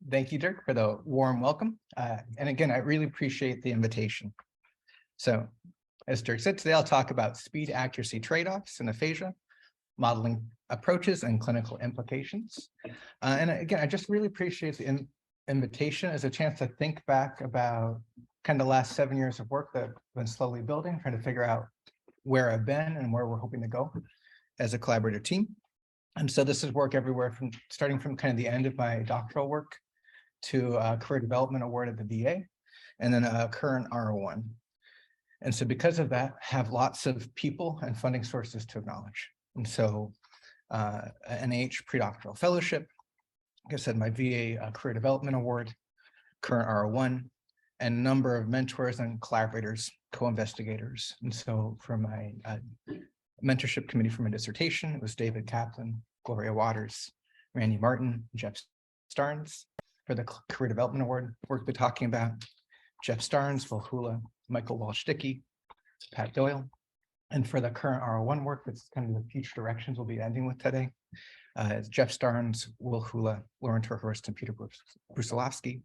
Thank you, Dirk, for the warm welcome. And again, I really appreciate the invitation. So as Dirk said, today I'll talk about speed accuracy trade-offs in aphasia, modeling approaches and clinical implications. And again, I just really appreciate the invitation as a chance to think back about kind of the last 7 years of work that I've been slowly building, trying to figure out where I've been and where we're hoping to go as a collaborative team. And so this is work everywhere from starting from kind of the end of my doctoral work to a career development award at the VA, and then a current R01. And so because of that, have lots of people and funding sources to acknowledge. And so NIH predoctoral fellowship, like I said, my VA career development award, current R01, and a number of mentors and collaborators, co-investigators. And so for my mentorship committee for my dissertation, it was David Kaplan, Gloria Waters, Randy Martin, Jeff Starnes. For the career development award, work we're talking about, Jeff Starnes, Volhula, Michael Walsh-Dickey, Pat Doyle. And for the current R01 work, that's kind of the future directions we'll be ending with today, it's Jeff Starnes, Will Hula, Lauren Terhorst, and Peter Brusilowski.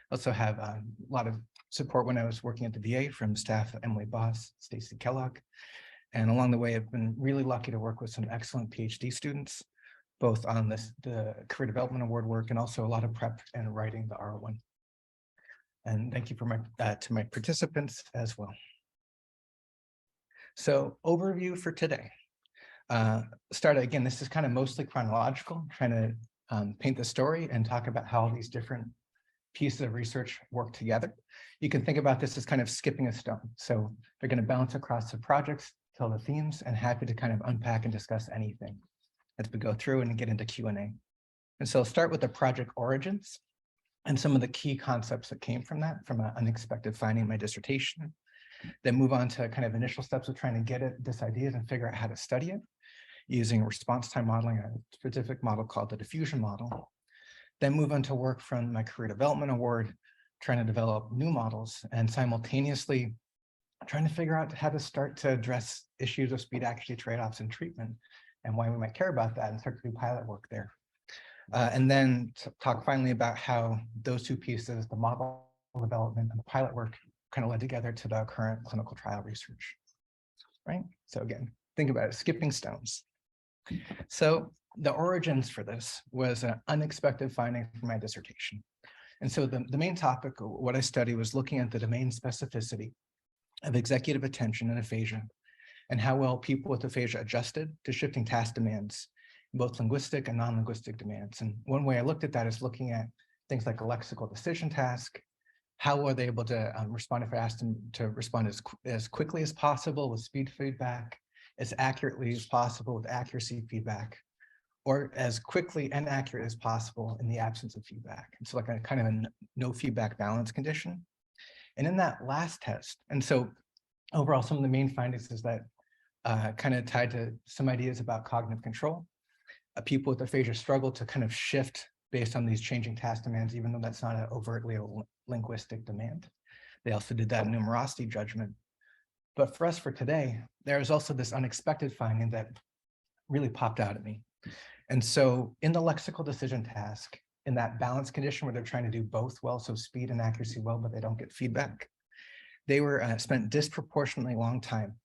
Also have a lot of support when I was working at the VA from staff Emily Boss, Stacy Kellogg. And along the way, I've been really lucky to work with some excellent PhD students, both on the career development award work and also a lot of prep and writing the R01. And thank you for to my participants as well. So overview for today. Start again, this is kind of mostly chronological, trying to paint the story and talk about how all these different pieces of research work together. You can think about this as kind of skipping a stone. So they're going to bounce across the projects, tell the themes, and happy to kind of unpack and discuss anything as we go through and get into Q&A. And so I'll start with the project origins and some of the key concepts that came from that, from an unexpected finding in my dissertation. Then move on to kind of initial steps of trying to get at this idea and figure out how to study it using response time modeling, a specific model called the diffusion model. Then move on to work from my career development award, trying to develop new models and simultaneously trying to figure out how to start to address issues of speed accuracy trade-offs in treatment and why we might care about that and start to do pilot work there. And then talk finally about how those two pieces, the model development and the pilot work, kind of led together to the current clinical trial research, right? So again, think about it, skipping stones. So the origins for this was an unexpected finding from my dissertation. And so the main topic, what I studied, was looking at the domain specificity of executive attention and aphasia, and how well people with aphasia adjusted to shifting task demands, both linguistic and non-linguistic demands. And one way I looked at that is looking at things like a lexical decision task. How were they able to respond if I asked them to respond as quickly as possible with speed feedback, as accurately as possible with accuracy feedback, or as quickly and accurate as possible in the absence of feedback. It's like a kind of a no feedback balance condition. And in that last test, and so overall, some of the main findings is that kind of tied to some ideas about cognitive control. People with aphasia struggle to kind of shift based on these changing task demands, even though that's not an overtly linguistic demand. They also did that numerosity judgment. But for us for today, there is also this unexpected finding that really popped out at me. And so in the lexical decision task, in that balance condition where they're trying to do both well, so speed and accuracy well, but they don't get feedback, they were spent disproportionately long time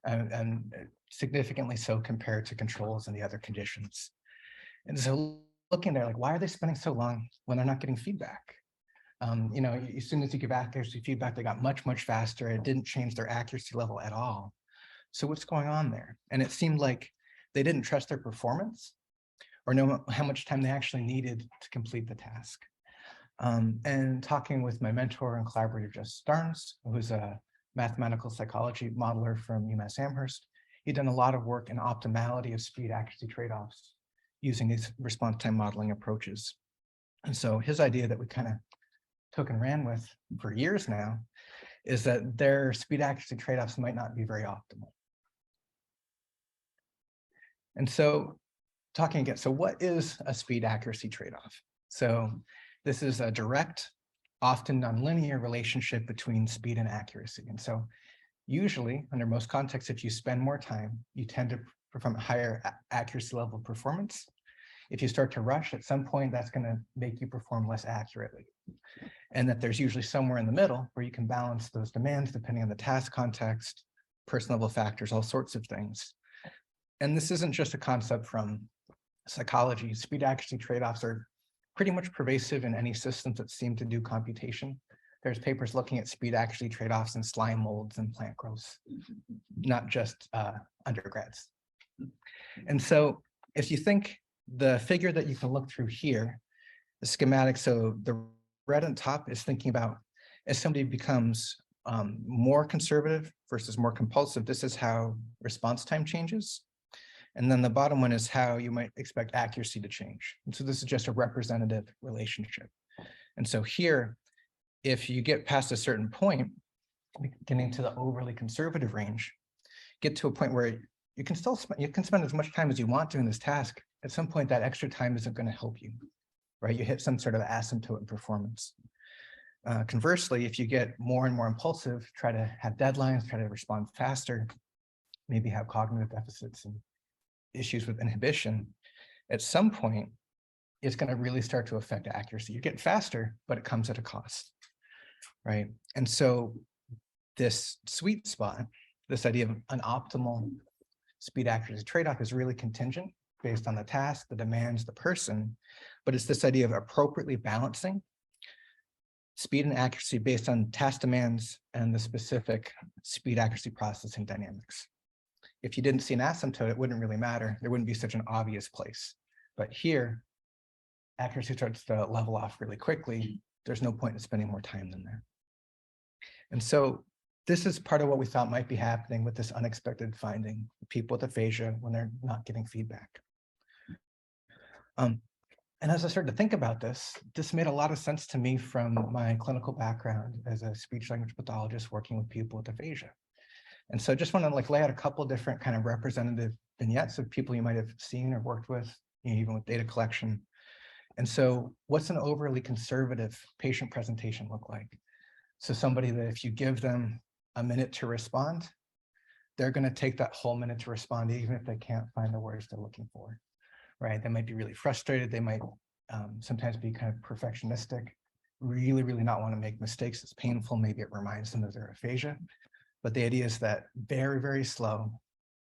and significantly so compared to controls and the other conditions. And so looking there, like, why are they spending so long when they're not getting feedback? You know, as soon as you give accuracy feedback, they got much, much faster. It didn't change their accuracy level at all. So what's going on there? And it seemed like they didn't trust their performance or know how much time they actually needed to complete the task. And talking with my mentor and collaborator, Jeff Starnes, who's a mathematical psychology modeler from UMass Amherst, he'd done a lot of work in optimality of speed accuracy trade-offs using these response time modeling approaches. And so his idea that we kind of took and ran with for years now is that their speed accuracy trade-offs might not be very optimal. And so talking again, so what is a speed accuracy trade-off? So this is a direct, often nonlinear relationship between speed and accuracy. And so usually, under most contexts, if you spend more time, you tend to perform a higher accuracy level of performance. If you start to rush, at some point, that's going to make you perform less accurately. And that there's usually somewhere in the middle where you can balance those demands depending on the task context, person level factors, all sorts of things. And this isn't just a concept from psychology. Speed accuracy trade-offs are pretty much pervasive in any systems that seem to do computation. There's papers looking at speed accuracy trade-offs in slime molds and plant growths, not just undergrads. And so if you think the figure that you can look through here, the schematic, so the red on top is thinking about as somebody becomes more conservative versus more compulsive, this is how response time changes. And then the bottom one is how you might expect accuracy to change. And so this is just a representative relationship. And so here, if you get past a certain point, getting to the overly conservative range, get to a point where you can spend as much time as you want doing this task. At some point, that extra time isn't going to help you, right? You hit some sort of asymptote in performance. Conversely, if you get more and more impulsive, try to have deadlines, try to respond faster, maybe have cognitive deficits and issues with inhibition, at some point, it's going to really start to affect accuracy. You get faster, but it comes at a cost, right? And so this sweet spot, this idea of an optimal speed accuracy trade-off is really contingent based on the task, the demands, the person, but it's this idea of appropriately balancing speed and accuracy based on task demands and the specific speed accuracy processing dynamics. If you didn't see an asymptote, it wouldn't really matter. There wouldn't be such an obvious place. But here, accuracy starts to level off really quickly. There's no point in spending more time than that. And so this is part of what we thought might be happening with this unexpected finding, people with aphasia when they're not getting feedback. And as I started to think about this made a lot of sense to me from my clinical background as a speech language pathologist working with people with aphasia. And so I just want to lay out a couple different kind of representative vignettes of people you might have seen or worked with, even with data collection. And so what's an overly conservative patient presentation look like? So somebody that if you give them a minute to respond, they're going to take that whole minute to respond, even if they can't find the words they're looking for, right? They might be really frustrated. They might sometimes be kind of perfectionistic, really, really not want to make mistakes. It's painful. Maybe it reminds them of their aphasia. But the idea is that very, very slow,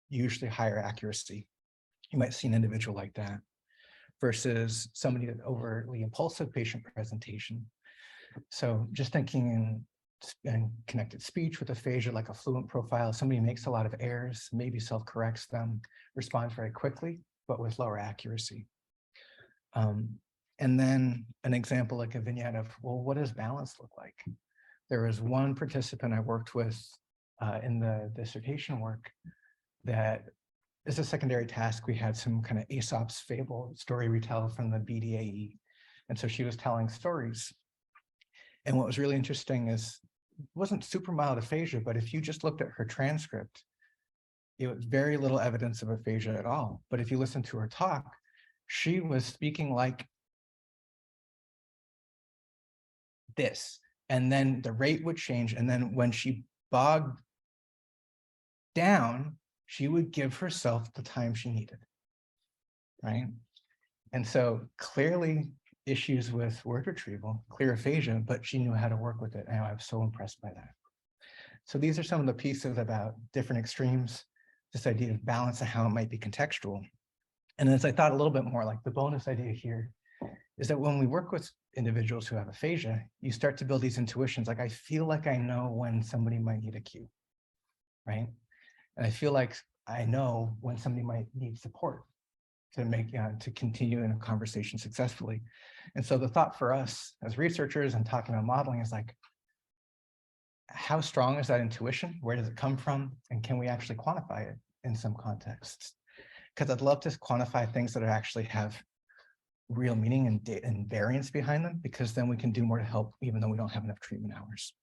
usually higher accuracy. You might see an individual like that versus somebody with overly impulsive patient presentation. So just thinking in connected speech with aphasia, like a fluent profile, somebody makes a lot of errors, maybe self-corrects them, responds very quickly, but with lower accuracy. And then an example like a vignette of, well, what does balance look like? There was one participant I worked with in the dissertation work that as a secondary task, we had some kind of Aesop's fable story retell from the BDAE. And so she was telling stories. And what was really interesting is, it wasn't super mild aphasia, but if you just looked at her transcript, it was very little evidence of aphasia at all. But if you listen to her talk, she was speaking like this, and then the rate would change. And then when she bogged down, she would give herself the time she needed, right? And so clearly issues with word retrieval, clear aphasia, but she knew how to work with it. And I was so impressed by that. So these are some of the pieces about different extremes, this idea of balance and how it might be contextual. And as I thought a little bit more, like the bonus idea here is that when we work with individuals who have aphasia, you start to build these intuitions. Like, I feel like I know when somebody might need a cue, right? And I feel like I know when somebody might need support to make to continue in a conversation successfully. And so the thought for us as researchers and talking about modeling is like, how strong is that intuition? Where does it come from? And can we actually quantify it in some contexts? Because I'd love to quantify things that actually have real meaning and variance behind them, because then we can do more to help, even though we don't have enough treatment hours.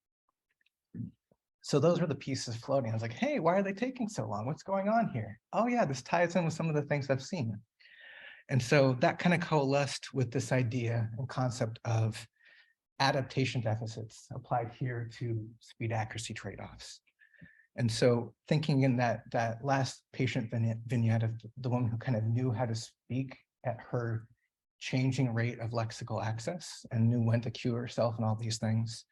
So those were the pieces floating. I was like, hey, why are they taking so long? What's going on here? Oh yeah, this ties in with some of the things I've seen. And so that kind of coalesced with this idea and concept of adaptation deficits applied here to speed accuracy trade-offs. And so thinking in that last patient vignette of the woman who kind of knew how to speak at her changing rate of lexical access and knew when to cue herself and all these things,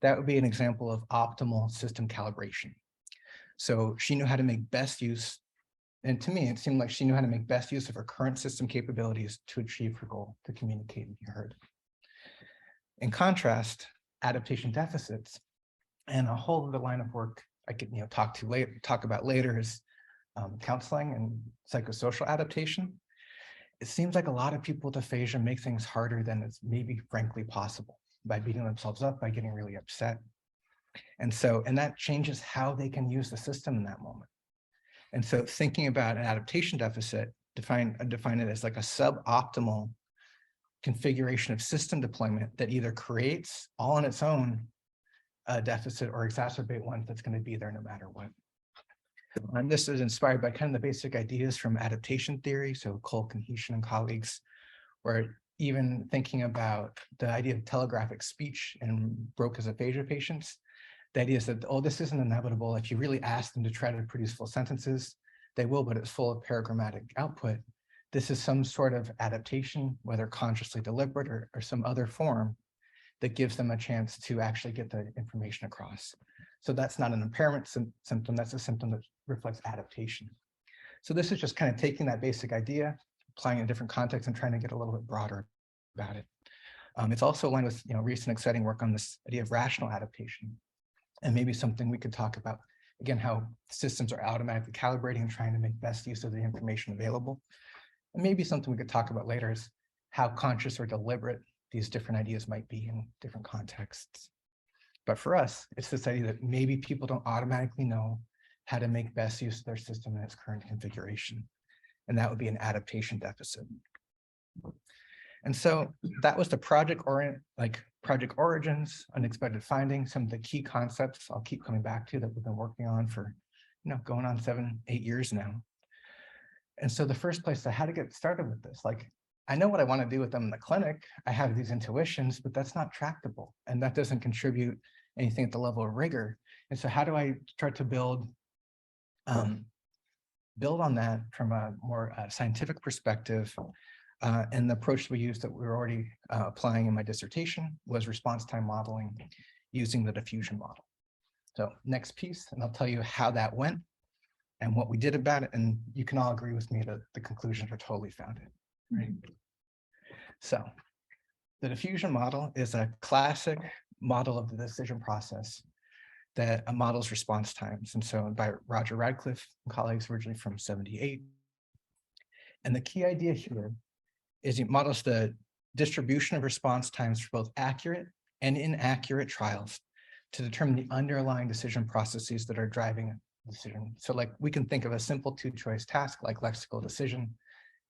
that would be an example of optimal system calibration. So she knew how to make best use, and to me, it seemed like she knew how to make best use of her current system capabilities to achieve her goal, to communicate and be heard. In contrast, adaptation deficits, and a whole other line of work I could talk about later is counseling and psychosocial adaptation. It seems like a lot of people with aphasia make things harder than it's maybe frankly possible by beating themselves up, by getting really upset. And that changes how they can use the system in that moment. And so thinking about an adaptation deficit, define it as like a suboptimal configuration of system deployment that either creates all on its own a deficit or exacerbate one that's going to be there no matter what. And this is inspired by kind of the basic ideas from adaptation theory. So Cole, Conhesion, and colleagues, where even thinking about the idea of telegraphic speech in Broca's aphasia patients, the idea is that, oh, this isn't inevitable. If you really ask them to try to produce full sentences, they will, but it's full of paragrammatic output. This is some sort of adaptation, whether consciously deliberate or some other form, that gives them a chance to actually get the information across. So that's not an impairment symptom, that's a symptom that reflects adaptation. So this is just kind of taking that basic idea, applying it in different contexts and trying to get a little bit broader about it. It's also aligned with recent exciting work on this idea of rational adaptation, and maybe something we could talk about, again, how systems are automatically calibrating and trying to make best use of the information available. And maybe something we could talk about later is how conscious or deliberate these different ideas might be in different contexts. But for us, it's this idea that maybe people don't automatically know how to make best use of their system in its current configuration. And that would be an adaptation deficit. And so that was the project origins, unexpected findings, some of the key concepts I'll keep coming back to that we've been working on for going on 7-8 years now. And so the first place I had to get started with this, I know what I want to do with them in the clinic. I have these intuitions, but that's not tractable. And that doesn't contribute anything at the level of rigor. And so how do I start to build on that from a more scientific perspective? And the approach we used that we were already applying in my dissertation was response time modeling using the diffusion model. So next piece, and I'll tell you how that went and what we did about it. And you can all agree with me that the conclusions are totally founded. Right. So the diffusion model is a classic model of the decision process that models response times. And so by Roger Radcliffe and colleagues originally from 1978. And the key idea here is it models the distribution of response times for both accurate and inaccurate trials to determine the underlying decision processes that are driving a decision. So we can think of a simple two-choice task like lexical decision.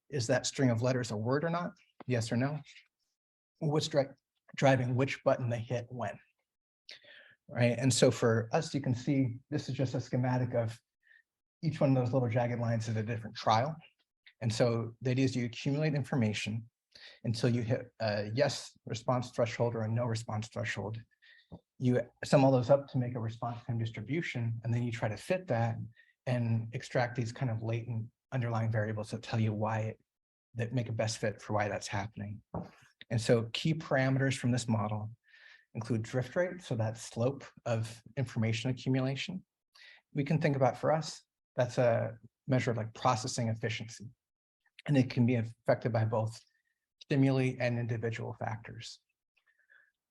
Is that string of letters a word or not? Yes or no? What's driving which button they hit when? Right. And so for us, you can see this is just a schematic of each one of those little jagged lines is a different trial. And so the idea is you accumulate information until you hit a yes response threshold or a no response threshold. You sum all those up to make a response time distribution, and then you try to fit that and extract these kind of latent underlying variables that tell you that make a best fit for why that's happening. And so key parameters from this model include drift rate, so that slope of information accumulation. We can think about, for us, that's a measure of processing efficiency. And it can be affected by both stimuli and individual factors.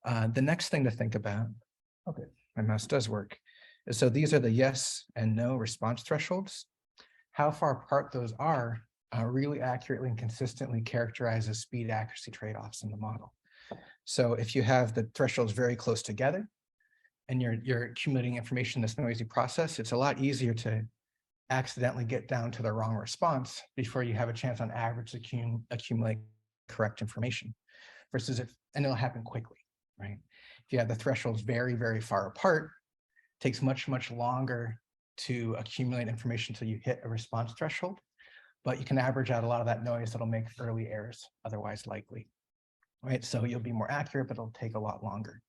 The next thing to think about, okay, my mouse does work, is so these are the yes and no response thresholds. How far apart those are really accurately and consistently characterizes speed accuracy trade-offs in the model. So if you have the thresholds very close together and you're accumulating information in this noisy process, it's a lot easier to accidentally get down to the wrong response before you have a chance on average to accumulate correct information versus and it'll happen quickly, right? If you have the thresholds very, very far apart, it takes much, much longer to accumulate information until you hit a response threshold, but you can average out a lot of that noise that'll make early errors otherwise likely, right? So you'll be more accurate, but it'll take a lot longer.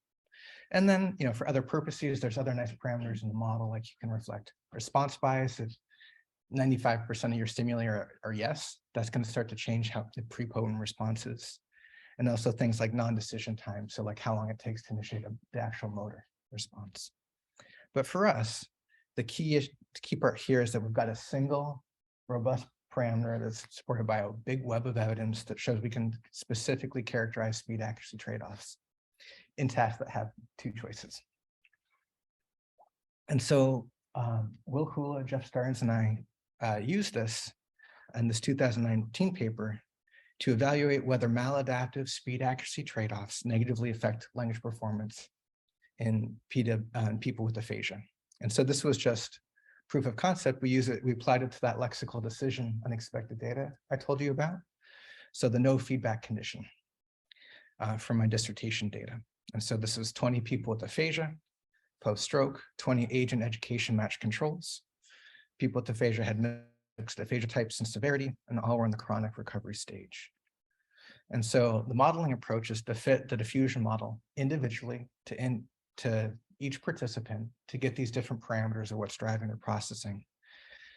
And then, for other purposes, there's other nice parameters in the model, like you can reflect response bias. If 95% of your stimuli are yes, that's going to start to change how the prepotent responses. And also things like non-decision time, so like how long it takes to initiate the actual motor response. But for us, the key part here is that we've got a single robust parameter that's supported by a big web of evidence that shows we can specifically characterize speed accuracy trade-offs in tasks that have two choices. And so Will Hula, Jeff Starnes, and I used this in this 2019 paper to evaluate whether maladaptive speed accuracy trade-offs negatively affect language performance in people with aphasia. And so this was just proof of concept. We applied it to that lexical decision unexpected data I told you about. So the no feedback condition from my dissertation data. And so this was 20 people with aphasia, post-stroke, 20 age and education matched controls. People with aphasia had mixed aphasia types and severity, and all were in the chronic recovery stage. And so the modeling approach is to fit the diffusion model individually to each participant to get these different parameters of what's driving their processing.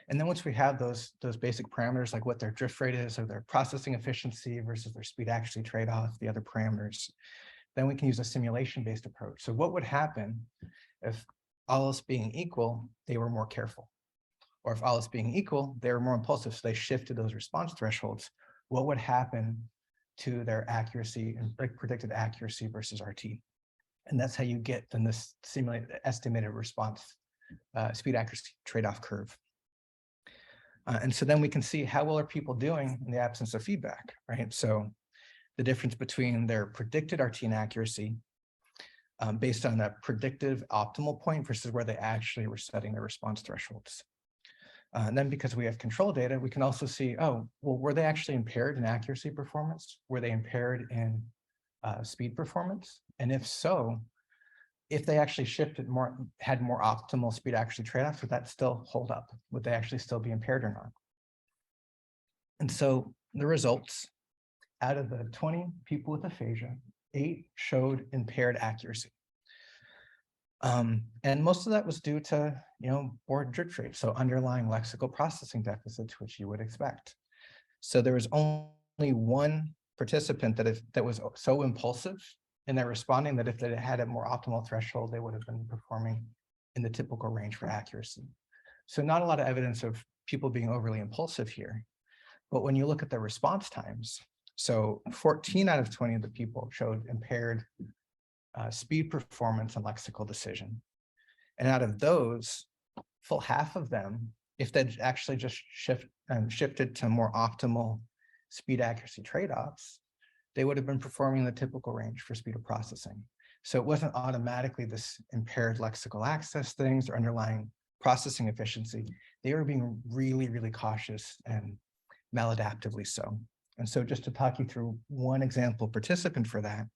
And then once we have those basic parameters, like what their drift rate is or their processing efficiency versus their speed accuracy trade-off, the other parameters, then we can use a simulation-based approach. So what would happen if all else being equal, they were more careful? Or if all else being equal, they were more impulsive, so they shifted those response thresholds. What would happen to their accuracy and predicted accuracy versus RT? And that's how you get then this simulated estimated response speed accuracy trade-off curve. And so then we can see how well are people doing in the absence of feedback, right? So the difference between their predicted RT and accuracy based on that predictive optimal point versus where they actually were setting their response thresholds. And then because we have control data, we can also see, oh, well, were they actually impaired in accuracy performance? Were they impaired in speed performance? And if so, if they actually shifted more, had more optimal speed accuracy trade-offs, would that still hold up? Would they actually still be impaired or not? And so the results, out of the 20 people with aphasia, 8 showed impaired accuracy. And most of that was due to, board drift rate, so underlying lexical processing deficits, which you would expect. So there was only one participant that was so impulsive in their responding that if they had a more optimal threshold, they would have been performing in the typical range for accuracy. So not a lot of evidence of people being overly impulsive here. But when you look at the response times, so 14 out of 20 of the people showed impaired speed performance and lexical decision. And out of those, full half of them, if they'd actually just shifted to more optimal speed accuracy trade-offs, they would have been performing the typical range for speed of processing. So it wasn't automatically this impaired lexical access things or underlying processing efficiency. They were being really, really cautious and maladaptively so. And so just to talk you through one example participant for that.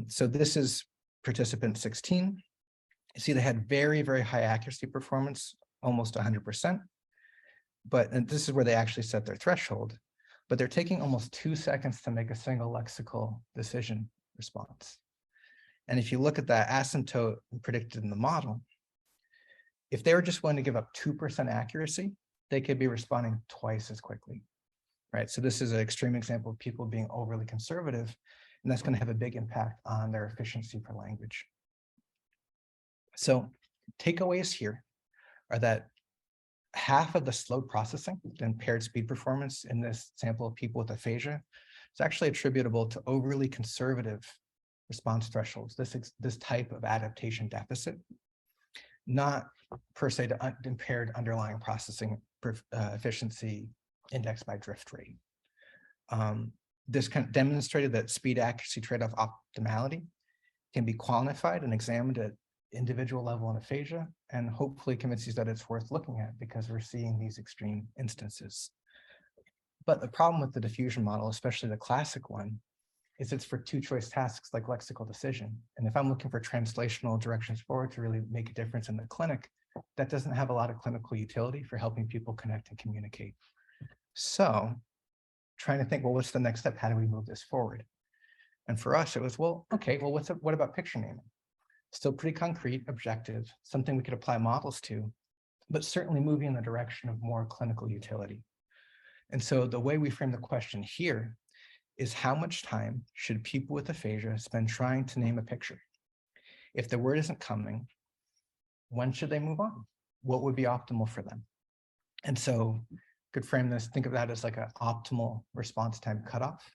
So this is participant 16. You see they had very, very high accuracy performance, almost 100%. And this is where they actually set their threshold. But they're taking almost 2 seconds to make a single lexical decision response. And if you look at that asymptote predicted in the model, if they were just willing to give up 2% accuracy, they could be responding twice as quickly, right? So this is an extreme example of people being overly conservative, and that's going to have a big impact on their efficiency for language. So takeaways here are that half of the slowed processing, the impaired speed performance in this sample of people with aphasia, is actually attributable to overly conservative response thresholds, this type of adaptation deficit, not per se to impaired underlying processing efficiency indexed by drift rate. This kind of demonstrated that speed accuracy trade-off optimality can be quantified and examined at individual level in aphasia, and hopefully convinces that it's worth looking at because we're seeing these extreme instances. But the problem with the diffusion model, especially the classic one, is it's for two-choice tasks like lexical decision. And if I'm looking for translational directions forward to really make a difference in the clinic, that doesn't have a lot of clinical utility for helping people connect and communicate. So trying to think, well, what's the next step? How do we move this forward? And for us, it was, well, okay, well, what about picture naming? Still pretty concrete, objective, something we could apply models to. but certainly moving in the direction of more clinical utility. And so the way we frame the question here is, how much time should people with aphasia spend trying to name a picture? If the word isn't coming, when should they move on? What would be optimal for them? And so could frame this, think of that as like an optimal response time cutoff.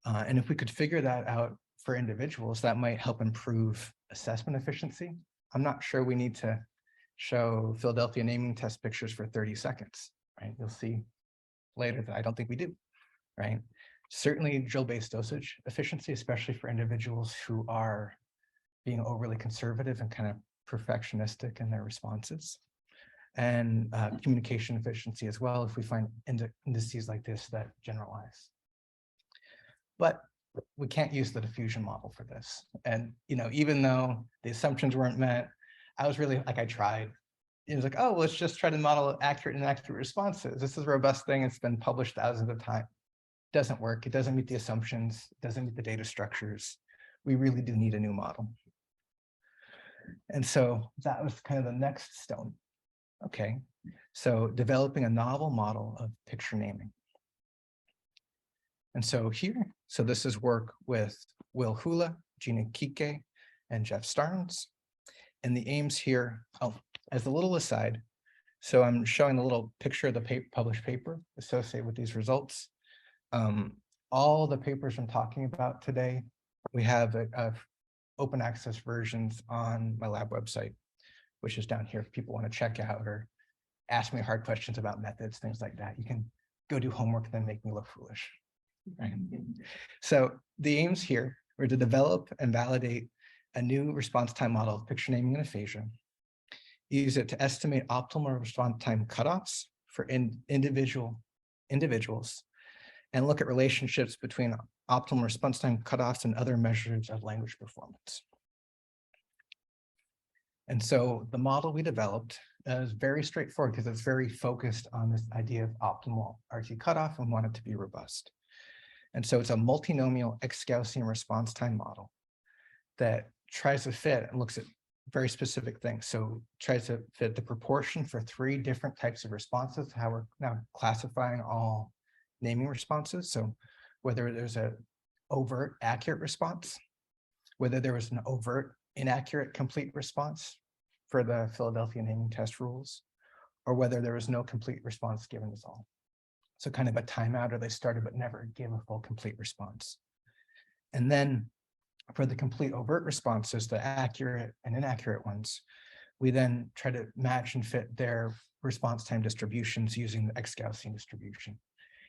And if we could figure that out for individuals, that might help improve assessment efficiency. I'm not sure we need to show Philadelphia naming test pictures for 30 seconds, right? You'll see later that I don't think we do, right? Certainly drill-based dosage efficiency, especially for individuals who are being overly conservative and kind of perfectionistic in their responses. And communication efficiency as well, if we find indices like this that generalize. But we can't use the diffusion model for this. And even though the assumptions weren't met, I was really like, I tried. It was like, oh, well, let's just try to model accurate and inaccurate responses. This is a robust thing. It's been published thousands of times. It doesn't work. It doesn't meet the assumptions. It doesn't meet the data structures. We really do need a new model. And so that was kind of the next stone. Okay, so developing a novel model of picture naming. And so this is work with Will Hula, Gina Kike, and Jeff Starnes. And the aims here, as a little aside, so I'm showing a little picture of the published paper associated with these results. All the papers I'm talking about today, we have open access versions on my lab website, which is down here if people want to check out or ask me hard questions about methods, things like that. You can go do homework and then make me look foolish. Right? So the aims here were to develop and validate a new response time model of picture naming and aphasia, use it to estimate optimal response time cutoffs for individuals, and look at relationships between optimal response time cutoffs and other measures of language performance. And so the model we developed is very straightforward because it's very focused on this idea of optimal RT cutoff and want it to be robust. And so it's a multinomial ex-Gaussian response time model that tries to fit and looks at very specific things. So tries to fit the proportion for 3 different types of responses, how we're now classifying all naming responses. So whether there's an overt accurate response, whether there was an overt inaccurate complete response for the Philadelphia naming test rules, or whether there was no complete response given at all. So kind of a timeout, or they started but never gave a full complete response. And then for the complete overt responses, the accurate and inaccurate ones, we then try to match and fit their response time distributions using the ex-Gaussian distribution.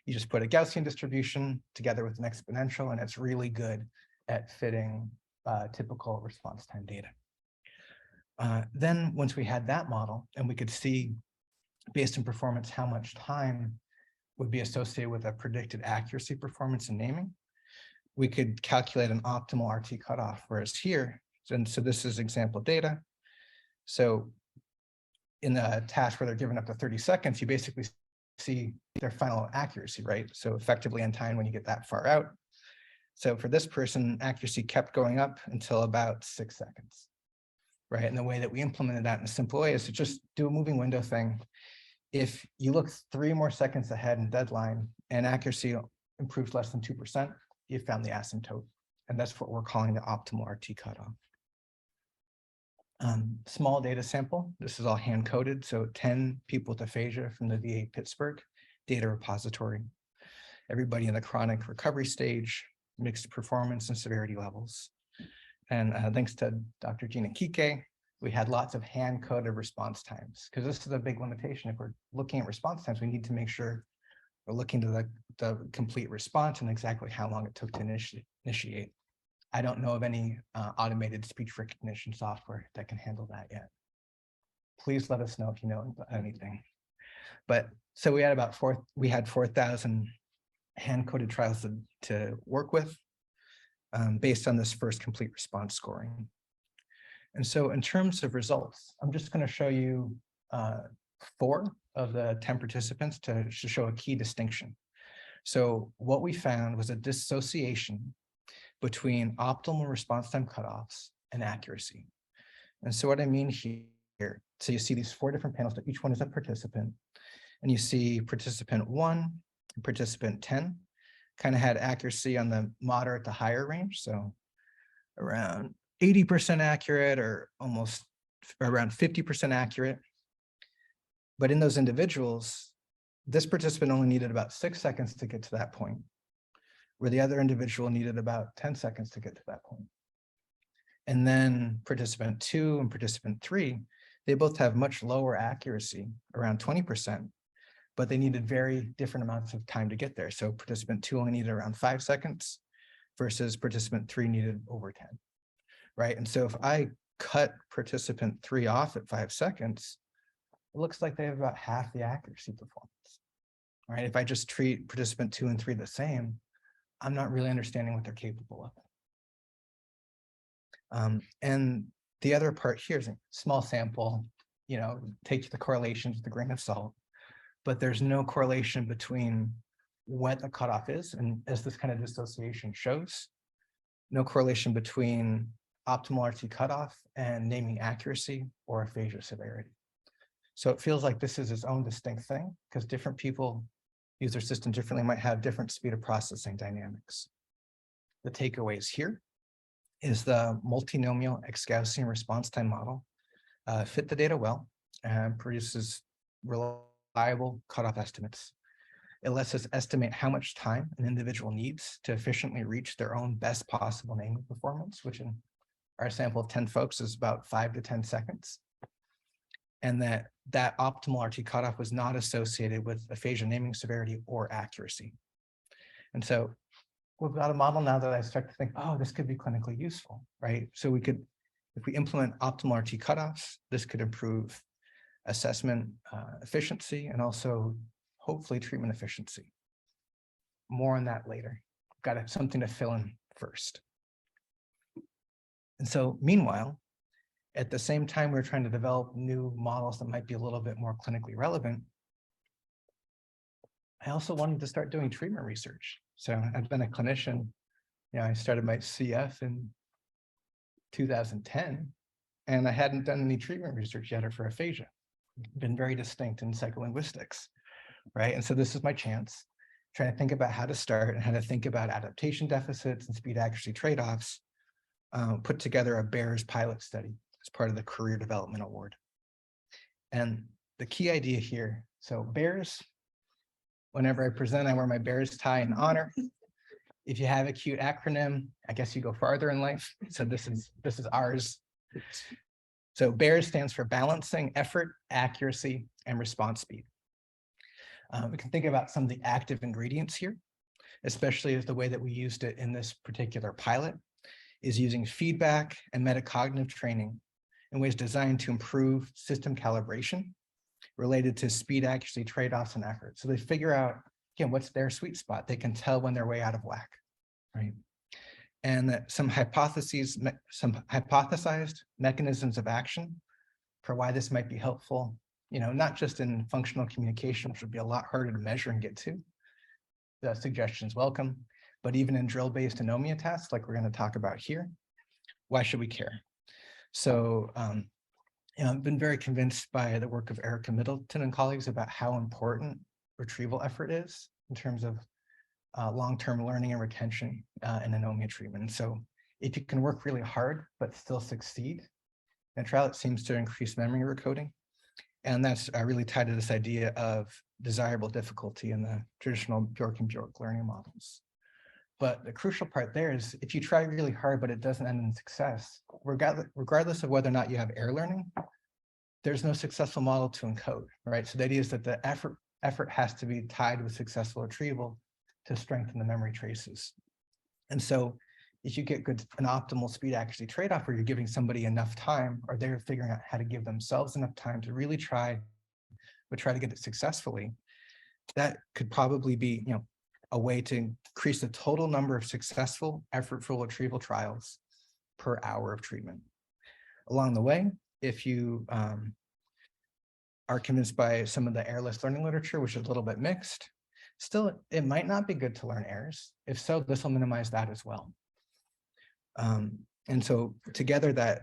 You just put a Gaussian distribution together with an exponential, and it's really good at fitting typical response time data. Then once we had that model and we could see based on performance how much time would be associated with a predicted accuracy performance in naming, we could calculate an optimal RT cutoff, whereas here, and so this is example data. So in the task where they're given up to 30 seconds, you basically see their final accuracy, right? So effectively in time when you get that far out. So for this person, accuracy kept going up until about 6 seconds, right? And the way that we implemented that in a simple way is to just do a moving window thing. If you look 3 more seconds ahead in deadline and accuracy improves less than 2%, you found the asymptote. And that's what we're calling the optimal RT cutoff. Small data sample. This is all hand coded. So 10 people with aphasia from the VA Pittsburgh data repository. Everybody in the chronic recovery stage, mixed performance and severity levels. And thanks to Dr. Gina Kike, we had lots of hand-coded response times, because this is a big limitation. If we're looking at response times, we need to make sure we're looking to the complete response and exactly how long it took to initiate. I don't know of any automated speech recognition software that can handle that yet. Please let us know if you know anything. But so we had about 4,000 hand-coded trials to work with based on this first complete response scoring. And so in terms of results, I'm just going to show you 4 of the 10 participants to show a key distinction. So what we found was a dissociation between optimal response time cutoffs and accuracy. And so what I mean here So you see these 4 different panels, but each one is a participant. And you see participant 1, and participant 10 kind of had accuracy on the moderate to higher range. So around 80% accurate or almost around 50% accurate. But in those individuals, this participant only needed about 6 seconds to get to that point, where the other individual needed about 10 seconds to get to that point. And then participant 2 and participant 3, they both have much lower accuracy, around 20%, but they needed very different amounts of time to get there. So participant 2 only needed around 5 seconds versus participant 3 needed over 10, right? And so if I cut participant 3 off at 5 seconds, it looks like they have about half the accuracy performance, right? If I just treat participant 2 and 3 the same, I'm not really understanding what they're capable of. And the other part here is a small sample, take the correlations with a grain of salt, but there's no correlation between what the cutoff is. And as this kind of dissociation shows, no correlation between optimal RT cutoff and naming accuracy or aphasia severity. So it feels like this is its own distinct thing because different people use their system differently, might have different speed of processing dynamics. The takeaways here is the multinomial ex-Gaussian response time model fit the data well and produces reliable cutoff estimates. It lets us estimate how much time an individual needs to efficiently reach their own best possible naming performance, which in our sample of 10 folks is about 5 to 10 seconds. And that optimal RT cutoff was not associated with aphasia naming severity or accuracy. And so we've got a model now that I start to think, oh, this could be clinically useful, right? So we could, if we implement optimal RT cutoffs, this could improve assessment efficiency and also hopefully treatment efficiency. More on that later. Got something to fill in first. And so meanwhile, at the same time, we're trying to develop new models that might be a little bit more clinically relevant. I also wanted to start doing treatment research. So I've been a clinician. I started my CF in 2010, and I hadn't done any treatment research yet for aphasia. Been very distinct in psycholinguistics, right? And so this is my chance, trying to think about how to start and how to think about adaptation deficits and speed accuracy trade-offs, put together a BEARS pilot study as part of the Career Development Award. And the key idea here, so BEARS, whenever I present, I wear my BEARS tie in honor. If you have a cute acronym, I guess you go farther in life. So this is ours. So BEARS stands for balancing effort, accuracy, and response speed. We can think about some of the active ingredients here, especially as the way that we used it in this particular pilot is using feedback and metacognitive training in ways designed to improve system calibration related to speed, accuracy, trade-offs, and effort. So they figure out, again, what's their sweet spot. They can tell when they're way out of whack, right? And that some hypothesized mechanisms of action for why this might be helpful, not just in functional communication, which would be a lot harder to measure and get to. The suggestions welcome, but even in drill-based anomia tests, like we're going to talk about here, why should we care? So, I've been very convinced by the work of Erica Middleton and colleagues about how important retrieval effort is in terms of long-term learning and retention in anomia treatment. And so if you can work really hard, but still succeed in a trial, it seems to increase memory recoding. And that's really tied to this idea of desirable difficulty in the traditional Bjork and Bjork learning models. But the crucial part there is if you try really hard, but it doesn't end in success, regardless of whether or not you have error learning, there's no successful model to encode, right? So the idea is that the effort has to be tied with successful retrieval to strengthen the memory traces. And so if you get an optimal speed accuracy trade-off where you're giving somebody enough time, or they're figuring out how to give themselves enough time to really try to get it successfully, that could probably be, a way to increase the total number of successful effortful retrieval trials per hour of treatment. Along the way, if you are convinced by some of the errorless learning literature, which is a little bit mixed, still, it might not be good to learn errors. If so, this will minimize that as well. And so together, that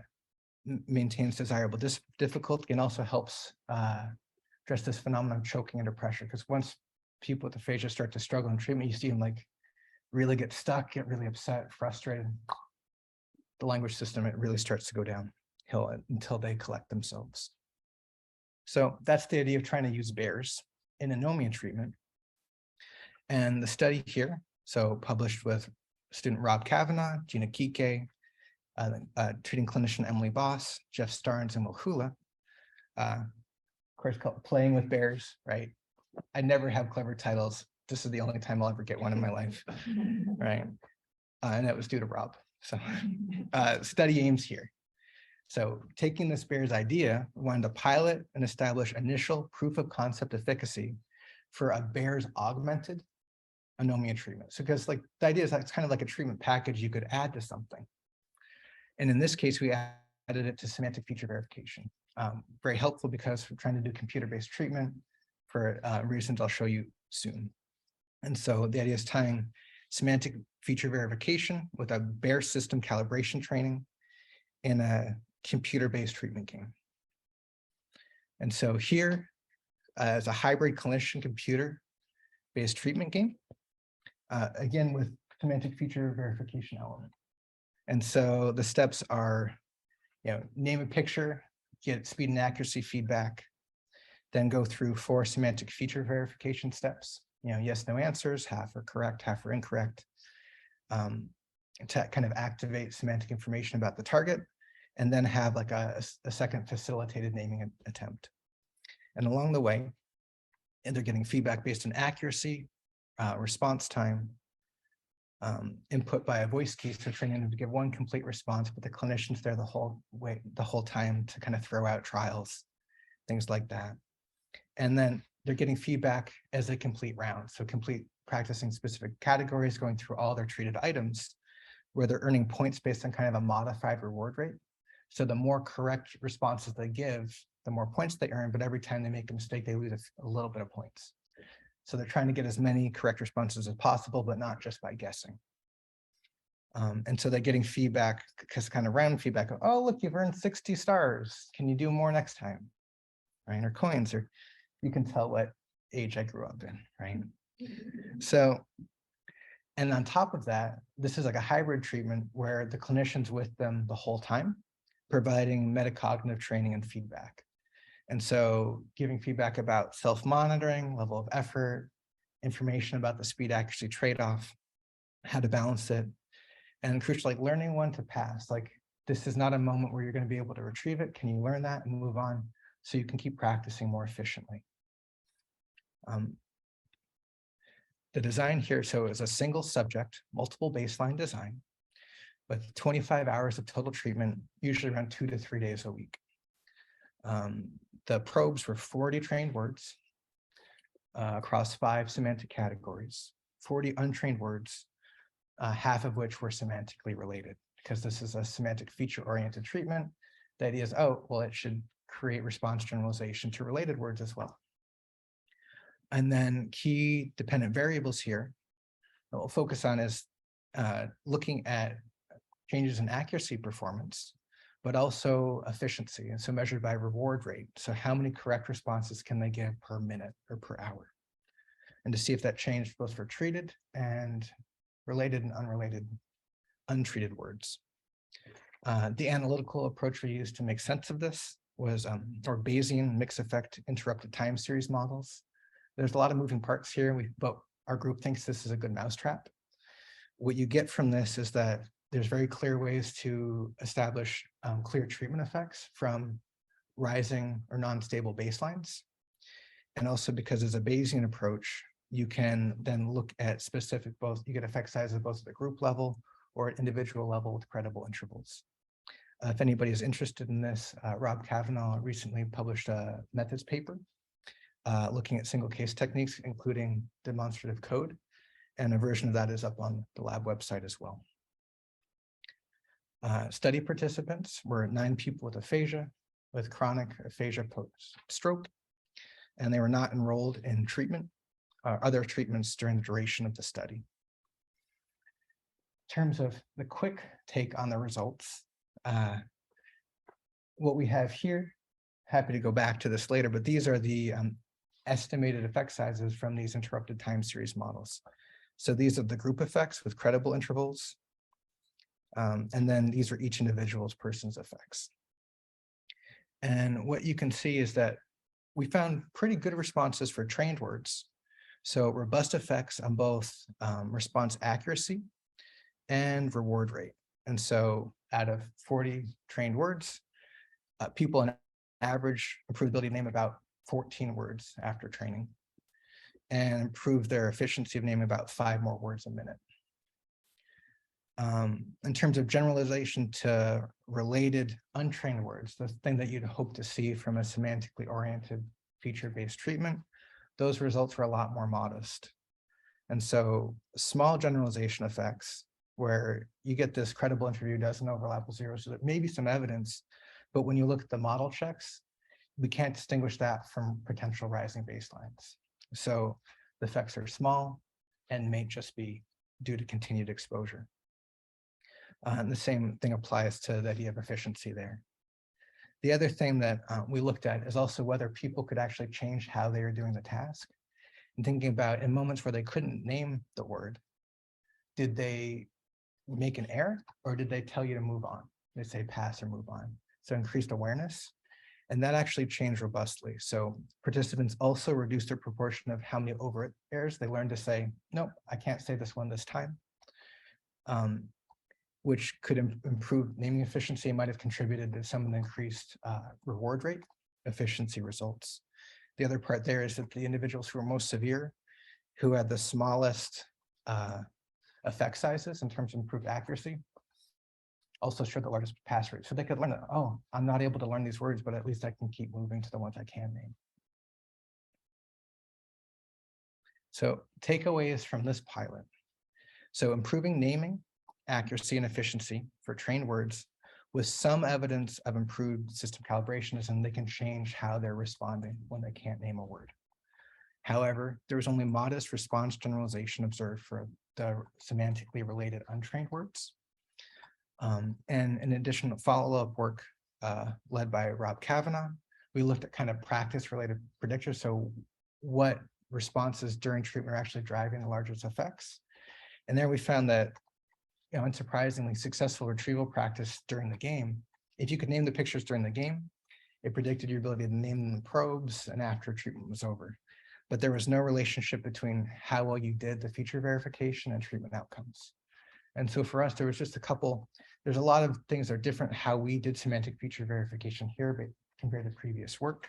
maintains desirable difficulty and also helps address this phenomenon of choking under pressure. Because once people with aphasia start to struggle in treatment, you see them like really get stuck, get really upset, frustrated. The language system, it really starts to go downhill until they collect themselves. So that's the idea of trying to use bears in anomia treatment. And the study here, so published with student Rob Kavanaugh, Gina Kike, treating clinician Emily Boss, Jeff Starnes, and Will Hula, of course, called Playing with Bears, right? I never have clever titles. This is the only time I'll ever get one in my life, right? And that was due to Rob. So study aims here. So taking this bear's idea, we wanted to pilot and establish initial proof of concept efficacy for a bear's augmented anomia treatment. So because like the idea is that it's kind of like a treatment package you could add to something. And in this case, we added it to semantic feature verification. Very helpful because we're trying to do computer-based treatment for reasons I'll show you soon. And so the idea is tying semantic feature verification with a bear system calibration training in a computer-based treatment game. And so here, as a hybrid clinician computer-based treatment game, again, with semantic feature verification element. And so the steps are, name a picture, get speed and accuracy feedback, then go through 4 semantic feature verification steps, yes, no answers, half are correct, half are incorrect, to kind of activate semantic information about the target, and then have like a second facilitated naming attempt. And along the way, and they're getting feedback based on accuracy, response time, input by a voice key, so training them to give one complete response, but the clinician's there the whole time to kind of throw out trials, things like that. And then they're getting feedback as they complete rounds. So complete practicing specific categories, going through all their treated items, where they're earning points based on kind of a modified reward rate. So the more correct responses they give, the more points they earn, but every time they make a mistake, they lose a little bit of points. So they're trying to get as many correct responses as possible, but not just by guessing. And so they're getting feedback, because kind of random feedback of, oh, look, you've earned 60 stars. Can you do more next time? Right? Or coins, or you can tell what age I grew up in, right? So, and on top of that, this is like a hybrid treatment where the clinician's with them the whole time, providing metacognitive training and feedback. And so giving feedback about self-monitoring, level of effort, information about the speed accuracy trade-off, how to balance it, and crucially, like learning when to pass. Like, this is not a moment where you're going to be able to retrieve it. Can you learn that and move on so you can keep practicing more efficiently? The design here, so is a single subject, multiple baseline design with 25 hours of total treatment, usually around 2 to 3 days a week. The probes were 40 trained words across 5 semantic categories, 40 untrained words, half of which were semantically related, because this is a semantic feature-oriented treatment. The idea is, oh, well, it should create response generalization to related words as well. And then key dependent variables here that we'll focus on is looking at changes in accuracy performance, but also efficiency, and so measured by reward rate. So how many correct responses can they give per minute or per hour? And to see if that changed both for treated and related and unrelated untreated words. The analytical approach we used to make sense of this was our Bayesian mixed effect interrupted time series models. There's a lot of moving parts here, but our group thinks this is a good mousetrap. What you get from this is that there's very clear ways to establish clear treatment effects from rising or non-stable baselines. And also because it's a Bayesian approach, you can then look at specific, you get effect sizes both at the group level or at individual level with credible intervals. If anybody is interested in this, Rob Kavanaugh recently published a methods paper looking at single case techniques, including demonstrative code, and a version of that is up on the lab website as well. Study participants were 9 people with aphasia, with chronic aphasia post-stroke, and they were not enrolled in treatment or other treatments during the duration of the study. In terms of the quick take on the results, what we have here, happy to go back to this later, but these are the estimated effect sizes from these interrupted time series models. So these are the group effects with credible intervals. And then these are each individual's person's effects. And what you can see is that we found pretty good responses for trained words. So robust effects on both response accuracy and reward rate. And so out of 40 trained words, people on average improved ability to name about 14 words after training and improve their efficiency of naming about 5 more words a minute. In terms of generalization to related untrained words, the thing that you'd hope to see from a semantically oriented feature-based treatment, those results were a lot more modest. And so small generalization effects where you get this credible interview doesn't overlap with 0, so there may be some evidence, but when you look at the model checks, we can't distinguish that from potential rising baselines. So the effects are small and may just be due to continued exposure. And the same thing applies to the idea of efficiency there. The other thing that we looked at is also whether people could actually change how they are doing the task. And thinking about in moments where they couldn't name the word, did they make an error or did they tell you to move on? They say pass or move on. So increased awareness. And that actually changed robustly. So participants also reduced their proportion of how many overt errors. They learned to say, nope, I can't say this one this time. Which could improve naming efficiency, might have contributed to some of the increased reward rate efficiency results. The other part there is that the individuals who are most severe, who had the smallest effect sizes in terms of improved accuracy, also showed the largest pass rate. So they could learn that, oh, I'm not able to learn these words, but at least I can keep moving to the ones I can name. So takeaways from this pilot. So improving naming, accuracy, and efficiency for trained words with some evidence of improved system calibration is, and they can change how they're responding when they can't name a word. However, there was only modest response generalization observed for the semantically related untrained words. And in addition to follow-up work led by Rob Kavanaugh, we looked at kind of practice-related predictors. So what responses during treatment are actually driving the largest effects. And there we found that, unsurprisingly, successful retrieval practice during the game, if you could name the pictures during the game, it predicted your ability to name them in probes and after treatment was over. But there was no relationship between how well you did the feature verification and treatment outcomes. And so for us, there was just there's a lot of things that are different how we did semantic feature verification here, but compared to previous work.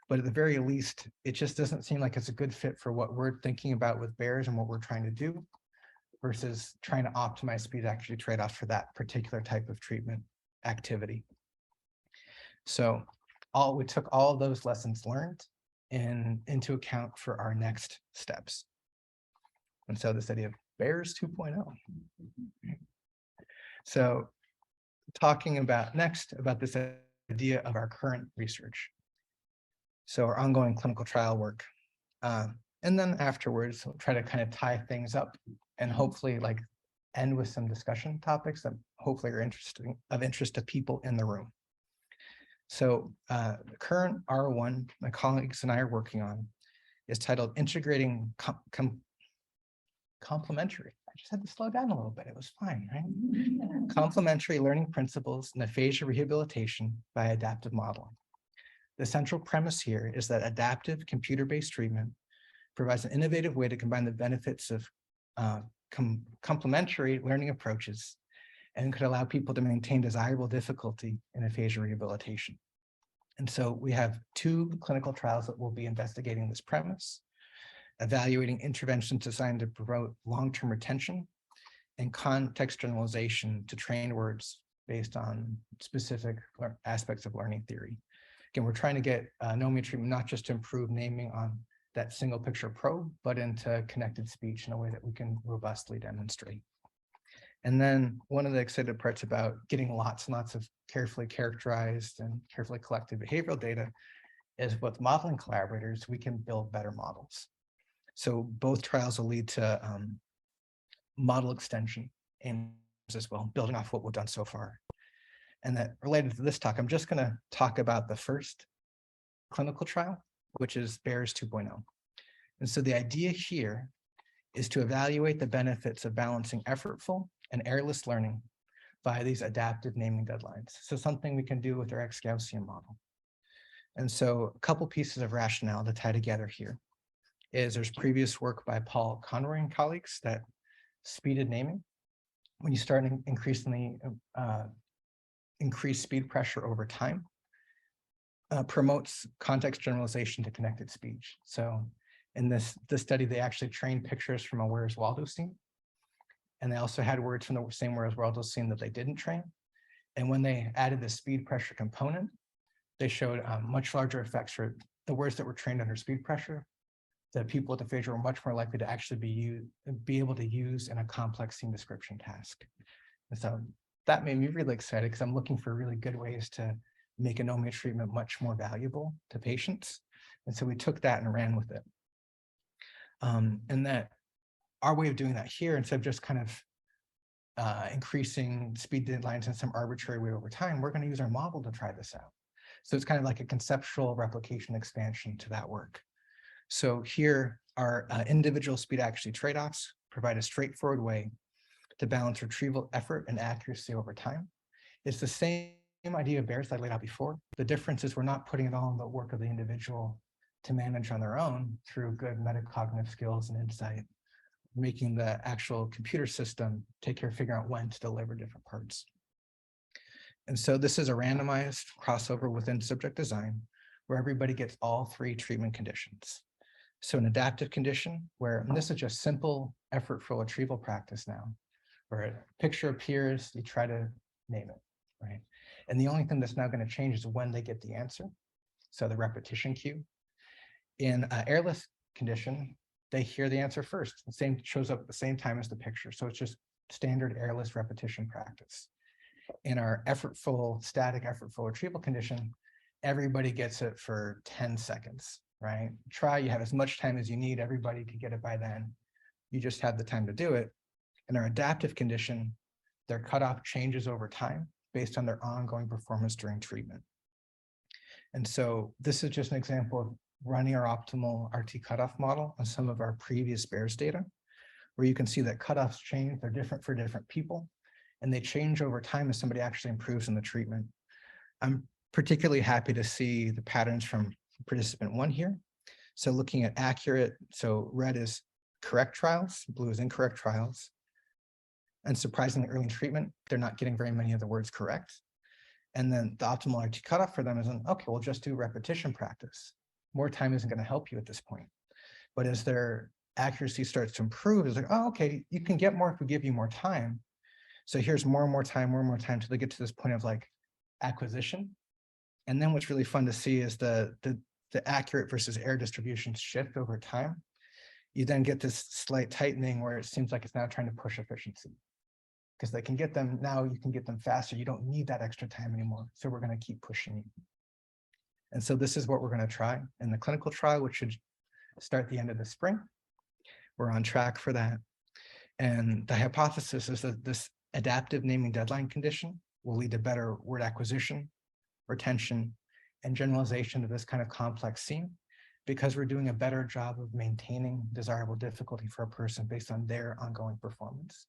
But at the very least, it just doesn't seem like it's a good fit for what we're thinking about with bears and what we're trying to do, versus trying to optimize speed accuracy trade-offs for that particular type of treatment activity. So we took all of those lessons learned into account for our next steps. And so this idea of bears 2.0. So talking about next about this idea of our current research. So our ongoing clinical trial work. And then afterwards, we'll try to kind of tie things up and hopefully end with some discussion topics that hopefully are of interest to people in the room. So the current R1 my colleagues and I are working on is titled Integrating Complementary. I just had to slow down a little bit. It was fine, right? Complementary learning principles in aphasia rehabilitation by adaptive modeling. The central premise here is that adaptive computer-based treatment provides an innovative way to combine the benefits of complementary learning approaches and could allow people to maintain desirable difficulty in aphasia rehabilitation. And so we have 2 clinical trials that will be investigating this premise, evaluating interventions designed to promote long-term retention and context generalization to train words based on specific aspects of learning theory. Again, we're trying to get anomia treatment not just to improve naming on that single picture probe, but into connected speech in a way that we can robustly demonstrate. And then one of the excited parts about getting lots and lots of carefully characterized and carefully collected behavioral data is with modeling collaborators, we can build better models. So both trials will lead to model extension aims as well, building off what we've done so far. And that related to this talk, I'm just going to talk about the first clinical trial, which is BEARS 2.0. And so the idea here is to evaluate the benefits of balancing effortful and errorless learning by these adaptive naming deadlines. So something we can do with our ex-Gaussian model. And so a couple pieces of rationale to tie together here is there's previous work by Paul Conroy and colleagues that speeded naming, when you start increasingly increase speed pressure over time, promotes context generalization to connected speech. So in this study, they actually trained pictures from a Where's Waldo scene. And they also had words from the same Where's Waldo scene that they didn't train. And when they added the speed pressure component, they showed much larger effects for the words that were trained under speed pressure. The people with aphasia were much more likely to actually be able to use in a complex scene description task. And so that made me really excited because I'm looking for really good ways to make anomia treatment much more valuable to patients. And so we took that and ran with it. And that our way of doing that here, instead of just kind of increasing speed deadlines in some arbitrary way over time, we're going to use our model to try this out. So it's kind of like a conceptual replication expansion to that work. So here our individual speed accuracy trade-offs provide a straightforward way to balance retrieval effort and accuracy over time. It's the same idea of BEARS that I laid out before. The difference is we're not putting it all in the work of the individual to manage on their own through good metacognitive skills and insight, making the actual computer system take care of figuring out when to deliver different parts. And so this is a randomized crossover within subject design where everybody gets all three treatment conditions. So an adaptive condition where, and this is just simple effortful retrieval practice now, where a picture appears, you try to name it, right? And the only thing that's now going to change is when they get the answer. So the repetition cue. In an errorless condition, they hear the answer first. The same shows up at the same time as the picture. So it's just standard errorless repetition practice. In our static effortful retrieval condition, everybody gets it for 10 seconds, right? You have as much time as you need. Everybody could get it by then. You just have the time to do it. In our adaptive condition, their cutoff changes over time based on their ongoing performance during treatment. And so this is just an example of running our optimal RT cutoff model on some of our previous BEARS data, where you can see that cutoffs change. They're different for different people, and they change over time as somebody actually improves in the treatment. I'm particularly happy to see the patterns from participant 1 here. So looking at accurate, so red is correct trials, blue is incorrect trials. And surprisingly early in treatment, they're not getting very many of the words correct. And then the optimal RT cutoff for them is, okay, we'll just do repetition practice. More time isn't going to help you at this point. But as their accuracy starts to improve, it's like, oh, okay, you can get more if we give you more time. So here's more and more time until they get to this point of like acquisition. And then what's really fun to see is the accurate versus error distributions shift over time. You then get this slight tightening where it seems like it's now trying to push efficiency. Because they can get them, now you can get them faster. You don't need that extra time anymore. So we're going to keep pushing you. And so this is what we're going to try in the clinical trial, which should start the end of the spring. We're on track for that. And the hypothesis is that this adaptive naming deadline condition will lead to better word acquisition, retention, and generalization of this kind of complex scene, because we're doing a better job of maintaining desirable difficulty for a person based on their ongoing performance.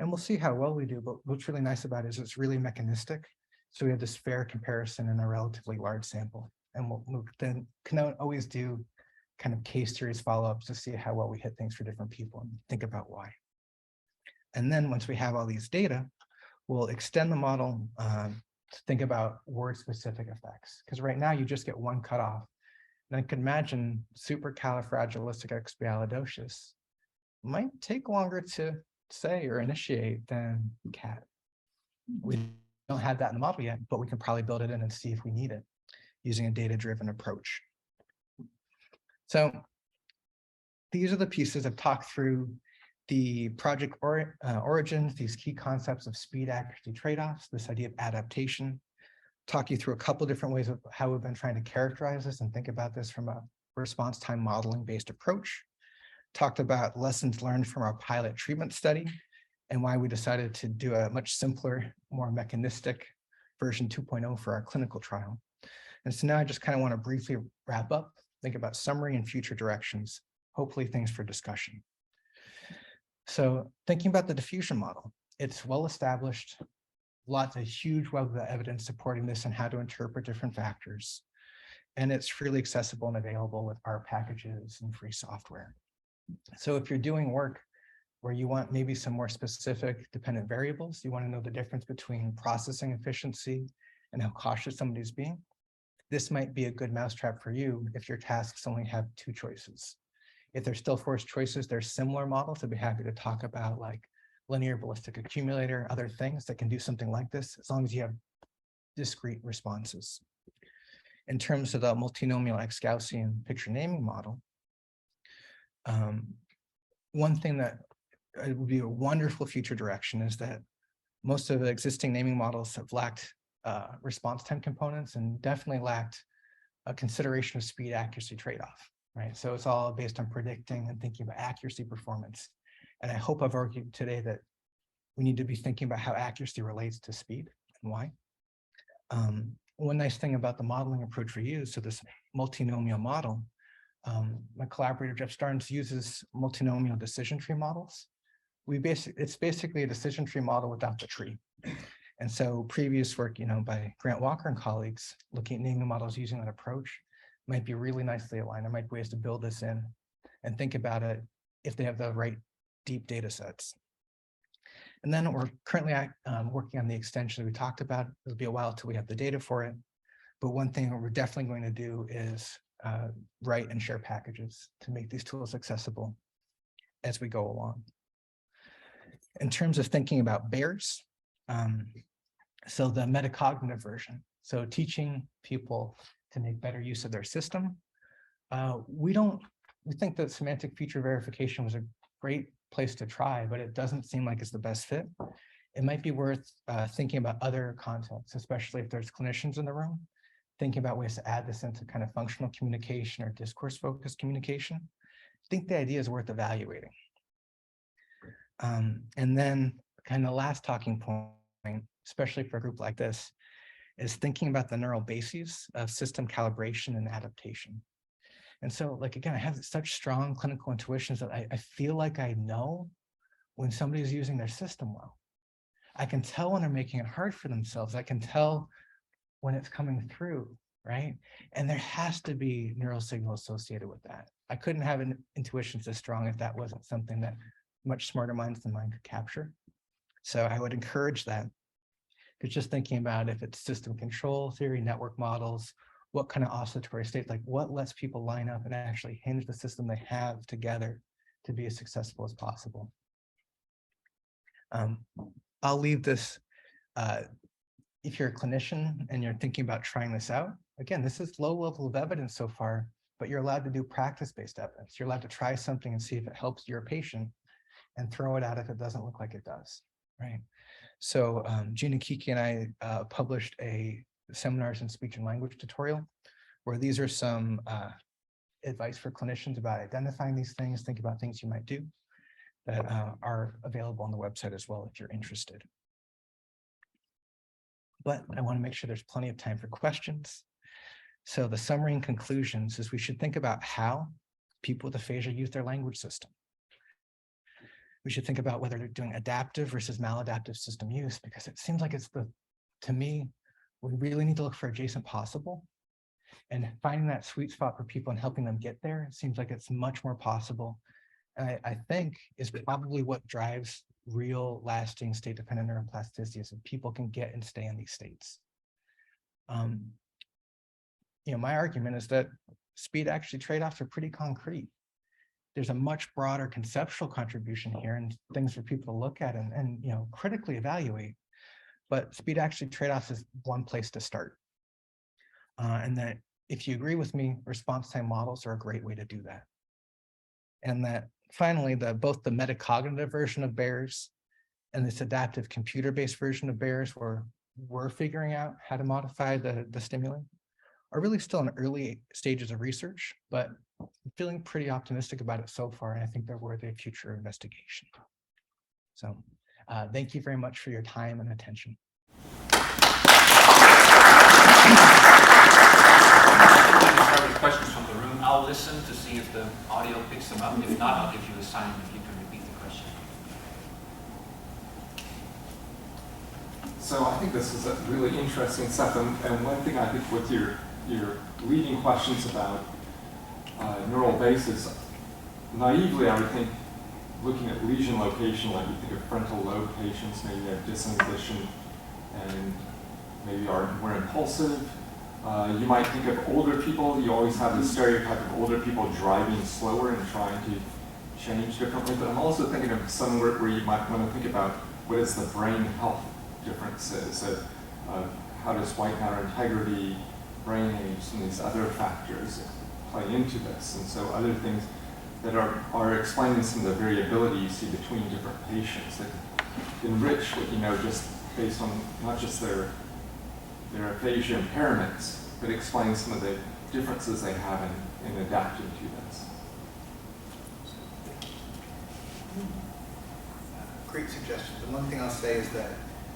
And we'll see how well we do, but what's really nice about it is it's really mechanistic. So we have this fair comparison in a relatively large sample. And we'll then can always do kind of case series follow-ups to see how well we hit things for different people and think about why. And then once we have all these data, we'll extend the model to think about word-specific effects. Because right now you just get one cutoff. And I could imagine supercalifragilisticexpialidocious might take longer to say or initiate than cat. We don't have that in the model yet, but we can probably build it in and see if we need it using a data-driven approach. So these are the pieces I've talked through the project origins, these key concepts of speed, accuracy, trade-offs, this idea of adaptation, talk you through a couple of different ways of how we've been trying to characterize this and think about this from a response time modeling based approach. Talked about lessons learned from our pilot treatment study and why we decided to do a much simpler, more mechanistic version 2.0 for our clinical trial. And so now I just kind of want to briefly wrap up, think about summary and future directions, hopefully things for discussion. So thinking about the diffusion model, it's well established, lots of huge web of evidence supporting this and how to interpret different factors. And it's freely accessible and available with R packages and free software. So if you're doing work where you want maybe some more specific dependent variables, you want to know the difference between processing efficiency and how cautious somebody's being, this might be a good mousetrap for you if your tasks only have two choices. If they're still forced choices, there's similar models. I'd be happy to talk about like linear ballistic accumulator, other things that can do something like this, as long as you have discrete responses. In terms of the multinomial X-Gaussian picture naming model, one thing that would be a wonderful future direction is that most of the existing naming models have lacked response time components and definitely lacked a consideration of speed accuracy trade-off, right? So it's all based on predicting and thinking about accuracy performance. And I hope I've argued today that we need to be thinking about how accuracy relates to speed and why. One nice thing about the modeling approach we use, so this multinomial model, my collaborator Jeff Starnes uses multinomial decision tree models. It's basically a decision tree model without the tree. And so previous work, by Grant Walker and colleagues looking at naming models using that approach might be really nicely aligned. There might be ways to build this in and think about it if they have the right deep data sets. And then we're currently working on the extension we talked about. It'll be a while till we have the data for it. But one thing we're definitely going to do is write and share packages to make these tools accessible as we go along. In terms of thinking about bears, so the metacognitive version, so teaching people to make better use of their system. We think that semantic feature verification was a great place to try, but it doesn't seem like it's the best fit. It might be worth thinking about other contexts, especially if there's clinicians in the room, thinking about ways to add this into kind of functional communication or discourse-focused communication. I think the idea is worth evaluating. And then kind of last talking point, especially for a group like this, is thinking about the neural bases of system calibration and adaptation. And so, again, I have such strong clinical intuitions that I feel like I know when somebody's using their system well. I can tell when they're making it hard for themselves. I can tell when it's coming through, right? And there has to be neural signal associated with that. I couldn't have an intuition so strong if that wasn't something that much smarter minds than mine could capture. So I would encourage that. Because just thinking about if it's system control theory, network models, what kind of oscillatory state, what lets people line up and actually hinge the system they have together to be as successful as possible. I'll leave this, if you're a clinician and you're thinking about trying this out, again, this is low level of evidence so far, but you're allowed to do practice-based evidence. You're allowed to try something and see if it helps your patient and throw it out if it doesn't look like it does, right? So Gina Kiki and I published a seminars in speech and language tutorial, where these are some advice for clinicians about identifying these things, think about things you might do that are available on the website as well if you're interested. But I want to make sure there's plenty of time for questions. So the summary and conclusions is we should think about how people with aphasia use their language system. We should think about whether they're doing adaptive versus maladaptive system use, because it seems like to me, we really need to look for adjacent possible, and finding that sweet spot for people and helping them get there. It seems like it's much more possible. And I think is probably what drives real lasting state dependent neuroplasticity, is that people can get and stay in these states. My argument is that speed actually trade-offs are pretty concrete. There's a much broader conceptual contribution here and things for people to look at and critically evaluate. But speed actually trade-offs is one place to start. And that if you agree with me, response time models are a great way to do that. And that finally, both the metacognitive version of bears and this adaptive computer-based version of bears, where we're figuring out how to modify the stimuli, are really still in early stages of research, but I'm feeling pretty optimistic about it so far, and I think they're worthy of future investigation. So thank you very much for your time and attention. questions from the room. I'll listen to see if the audio picks them up. If not, I'll give you a sign if you can repeat the question. So I think this is a really interesting stuff, and one thing I think with your leading questions about neural bases, naively I would think, looking at lesion location, like you think of frontal lobe patients, maybe they have disinhibition and maybe are more impulsive. You might think of older people. You always have the stereotype of older people driving slower and trying to change differently. But I'm also thinking of somewhere where you might want to think about what is the brain health differences of how does white matter integrity, brain age, and these other factors play into this. And so other things that are explaining some of the variability you see between different patients that enrich what you know just based on not just their aphasia impairments, but explain some of the differences they have in adapting to this. Great suggestion. The one thing I'll say is that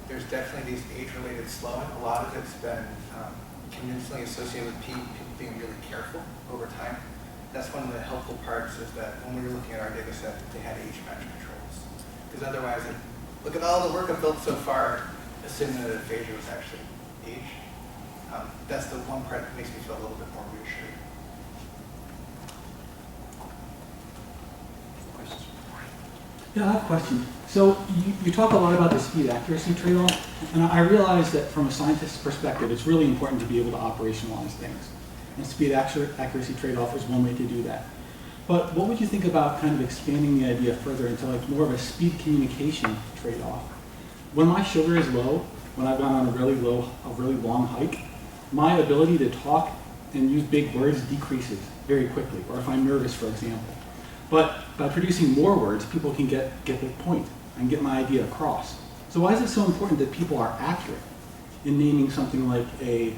there's definitely these age-related slowing. A lot of it's been convincingly associated with people being really careful over time. That's one of the helpful parts is that when we were looking at our data set, they had age-matched controls. Because otherwise, look at all the work I've built so far, assuming that aphasia was actually age. That's the one part that makes me feel a little bit more reassured. Yeah, I have a question. So you talk a lot about the speed-accuracy trade-off, and I realize that from a scientist's perspective, it's really important to be able to operationalize things. And speed-accuracy trade-off is one way to do that. But what would you think about kind of expanding the idea further into like more of a speed communication trade-off? When my sugar is low, when I've gone on a really long hike, my ability to talk and use big words decreases very quickly, or if I'm nervous, for example. But by producing more words, people can get the point and get my idea across. So why is it so important that people are accurate in naming something like a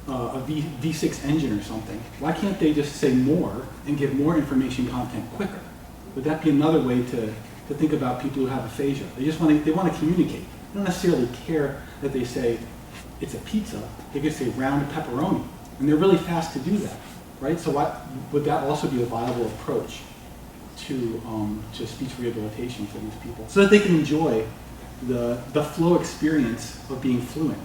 V6 engine or something? Why can't they just say more and give more information content quicker? Would that be another way to think about people who have aphasia? They want to communicate. They don't necessarily care that they say it's a pizza. They could say round pepperoni, and they're really fast to do that, right? So would that also be a viable approach to speech rehabilitation for these people, so that they can enjoy the flow experience of being fluent?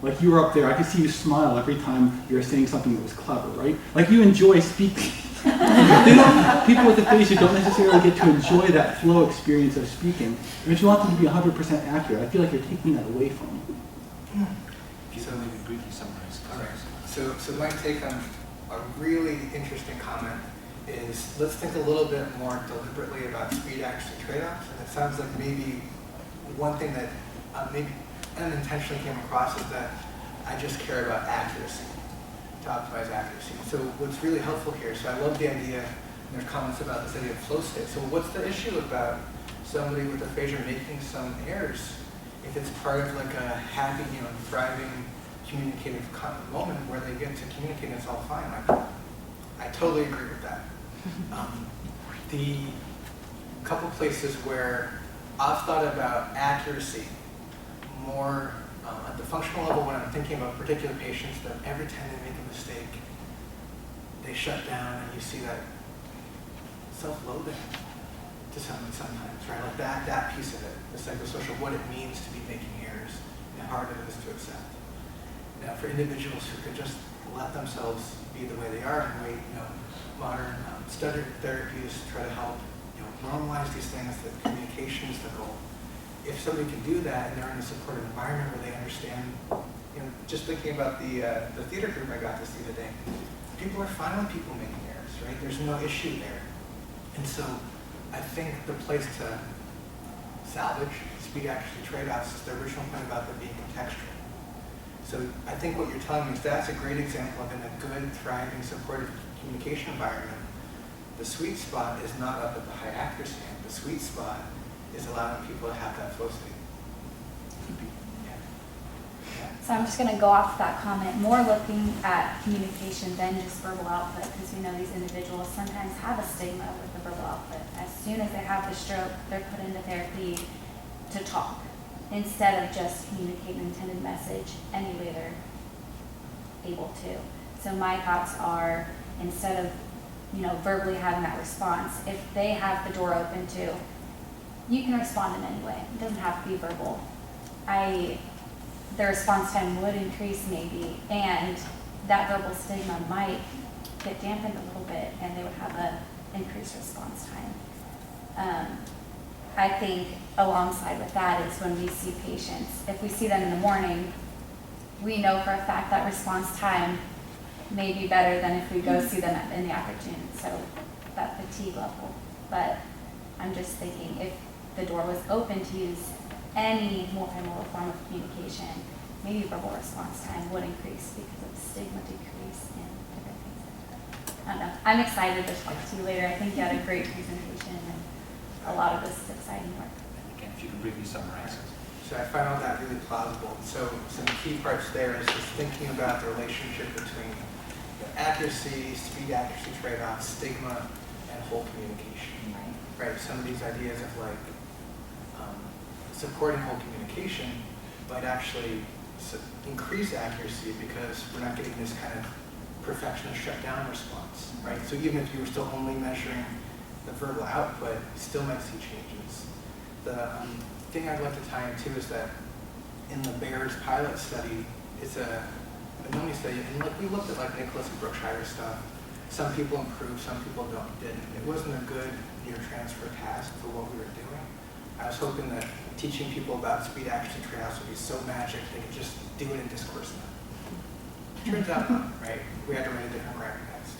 Like you were up there, I could see you smile every time you were saying something that was clever, right? Like you enjoy speaking. People with aphasia don't necessarily get to enjoy that flow experience of speaking. And if you want them to be 100% accurate, I feel like you're taking that away from them. If you could maybe briefly summarize. All right. So my take on a really interesting comment is let's think a little bit more deliberately about speed-accuracy trade-offs. And it sounds like maybe one thing that maybe unintentionally came across is that I just care about accuracy, to optimize accuracy. So what's really helpful here, so I love the idea, and there's comments about this idea of flow state. So what's the issue about somebody with aphasia making some errors if it's part of like a happy, thriving, communicative moment where they get to communicate and it's all fine? I totally agree with that. The couple places where I've thought about accuracy more at the functional level when I'm thinking about particular patients, that every time they make a mistake, they shut down, and you see that self-loathing to sometimes, right? Like that piece of it, the psychosocial, what it means to be making errors, and how hard it is to accept. Now, for individuals who could just let themselves be the way they are, and the way modern study therapies try to help normalize these things, that communication is the goal. If somebody can do that and they're in a supportive environment where they understand, just thinking about the theater group I got to see today, people are fine with people making errors, right? There's no issue there. And so I think the place to salvage speed-accuracy trade-offs is the original point about them being contextual. So I think what you're telling me is that's a great example of in a good, thriving, supportive communication environment. The sweet spot is not up at the high accuracy end. The sweet spot is allowing people to have that flow state. So I'm just going to go off that comment, more looking at communication than just verbal output, because we know these individuals sometimes have a stigma with the verbal output. As soon as they have the stroke, they're put into therapy to talk instead of just communicate an intended message any way they're able to. So my thoughts are instead of, verbally having that response. If they have the door open too, you can respond in any way. It doesn't have to be verbal. The response time would increase maybe, and that verbal stigma might get dampened a little bit, and they would have an increased response time. I think alongside with that is when we see patients, if we see them in the morning, we know for a fact that response time may be better than if we go see them in the afternoon, so that fatigue level. But I'm just thinking if the door was open to use any multimodal form of communication, maybe verbal response time would increase because of stigma decrease and different things like that. I don't know. I'm excited to talk to you later. I think you had a great presentation and a lot of this is exciting work. And again, if you could briefly summarize it. So I find all that really plausible. So some key parts there is just thinking about the relationship between accuracy, speed accuracy trade-offs, stigma, and whole communication. Right? Some of these ideas of like supporting whole communication might actually increase accuracy because we're not getting this kind of perfectionist shutdown response, right? So even if you were still only measuring the verbal output, you still might see changes. The thing I'd like to tie into is that in the Bears pilot study, it's a anomia study, and like we looked at like Nicholas and Brookshire stuff. Some people improved, some people didn't. It wasn't a good near transfer task for what we were doing. I was hoping that teaching people about speed accuracy trade-offs would be so magic they could just do it in discourse now. Turns out not, right? We had to write a different grammar text.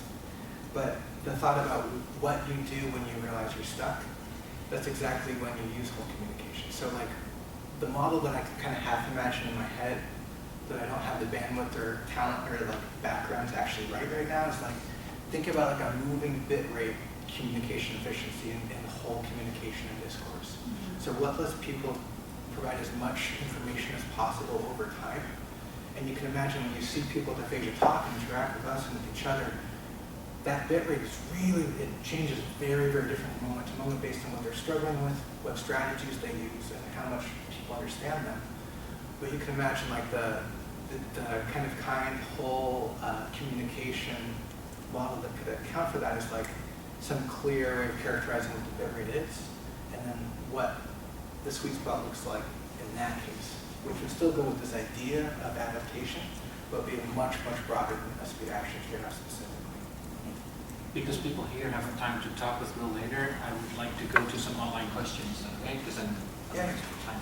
But the thought about what you do when you realize you're stuck, that's exactly when you use whole communication. So like the model that I can kind of half imagine in my head that I don't have the bandwidth or talent or like background to actually write right now is like, think about like a moving bit rate communication efficiency in the whole communication and discourse. So what lets people provide as much information as possible over time? And you can imagine when you see people at aphasia talk and interact with us and with each other, that bit rate is really, it changes very, very different from moment to moment based on what they're struggling with, what strategies they use, and how much people understand them. But you can imagine like the kind of whole communication model that could account for that is like some clear way of characterizing what the bit rate is, and then what the sweet spot looks like in that case, which would still go with this idea of adaptation, but be much, much broader than a speed action trade-off specifically. Because people here have time to talk with Will later, I would like to go to some online questions, okay? Because then time.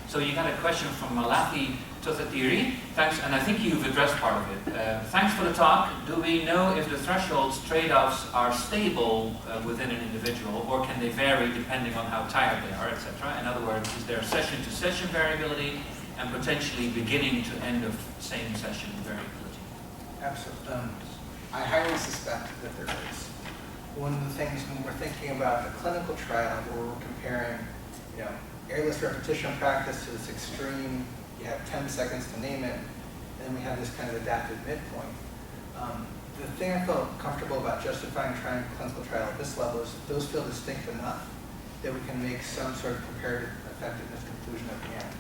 So you got a question from Malathi Tothatiri. Thanks, and I think you've addressed part of it. Thanks for the talk. Do we know if the thresholds trade-offs are stable within an individual, or can they vary depending on how tired they are, etc.? In other words, is there session-to-session variability and potentially beginning to end of same session variability? Absolutely. I highly suspect that there is. One of the things when we're thinking about the clinical trial where we're comparing, airless repetition practice to this extreme, you have 10 seconds to name it, and then we have this kind of adaptive midpoint. The thing I felt comfortable about justifying trying a clinical trial at this level is those feel distinct enough that we can make some sort of comparative effectiveness conclusion at the end.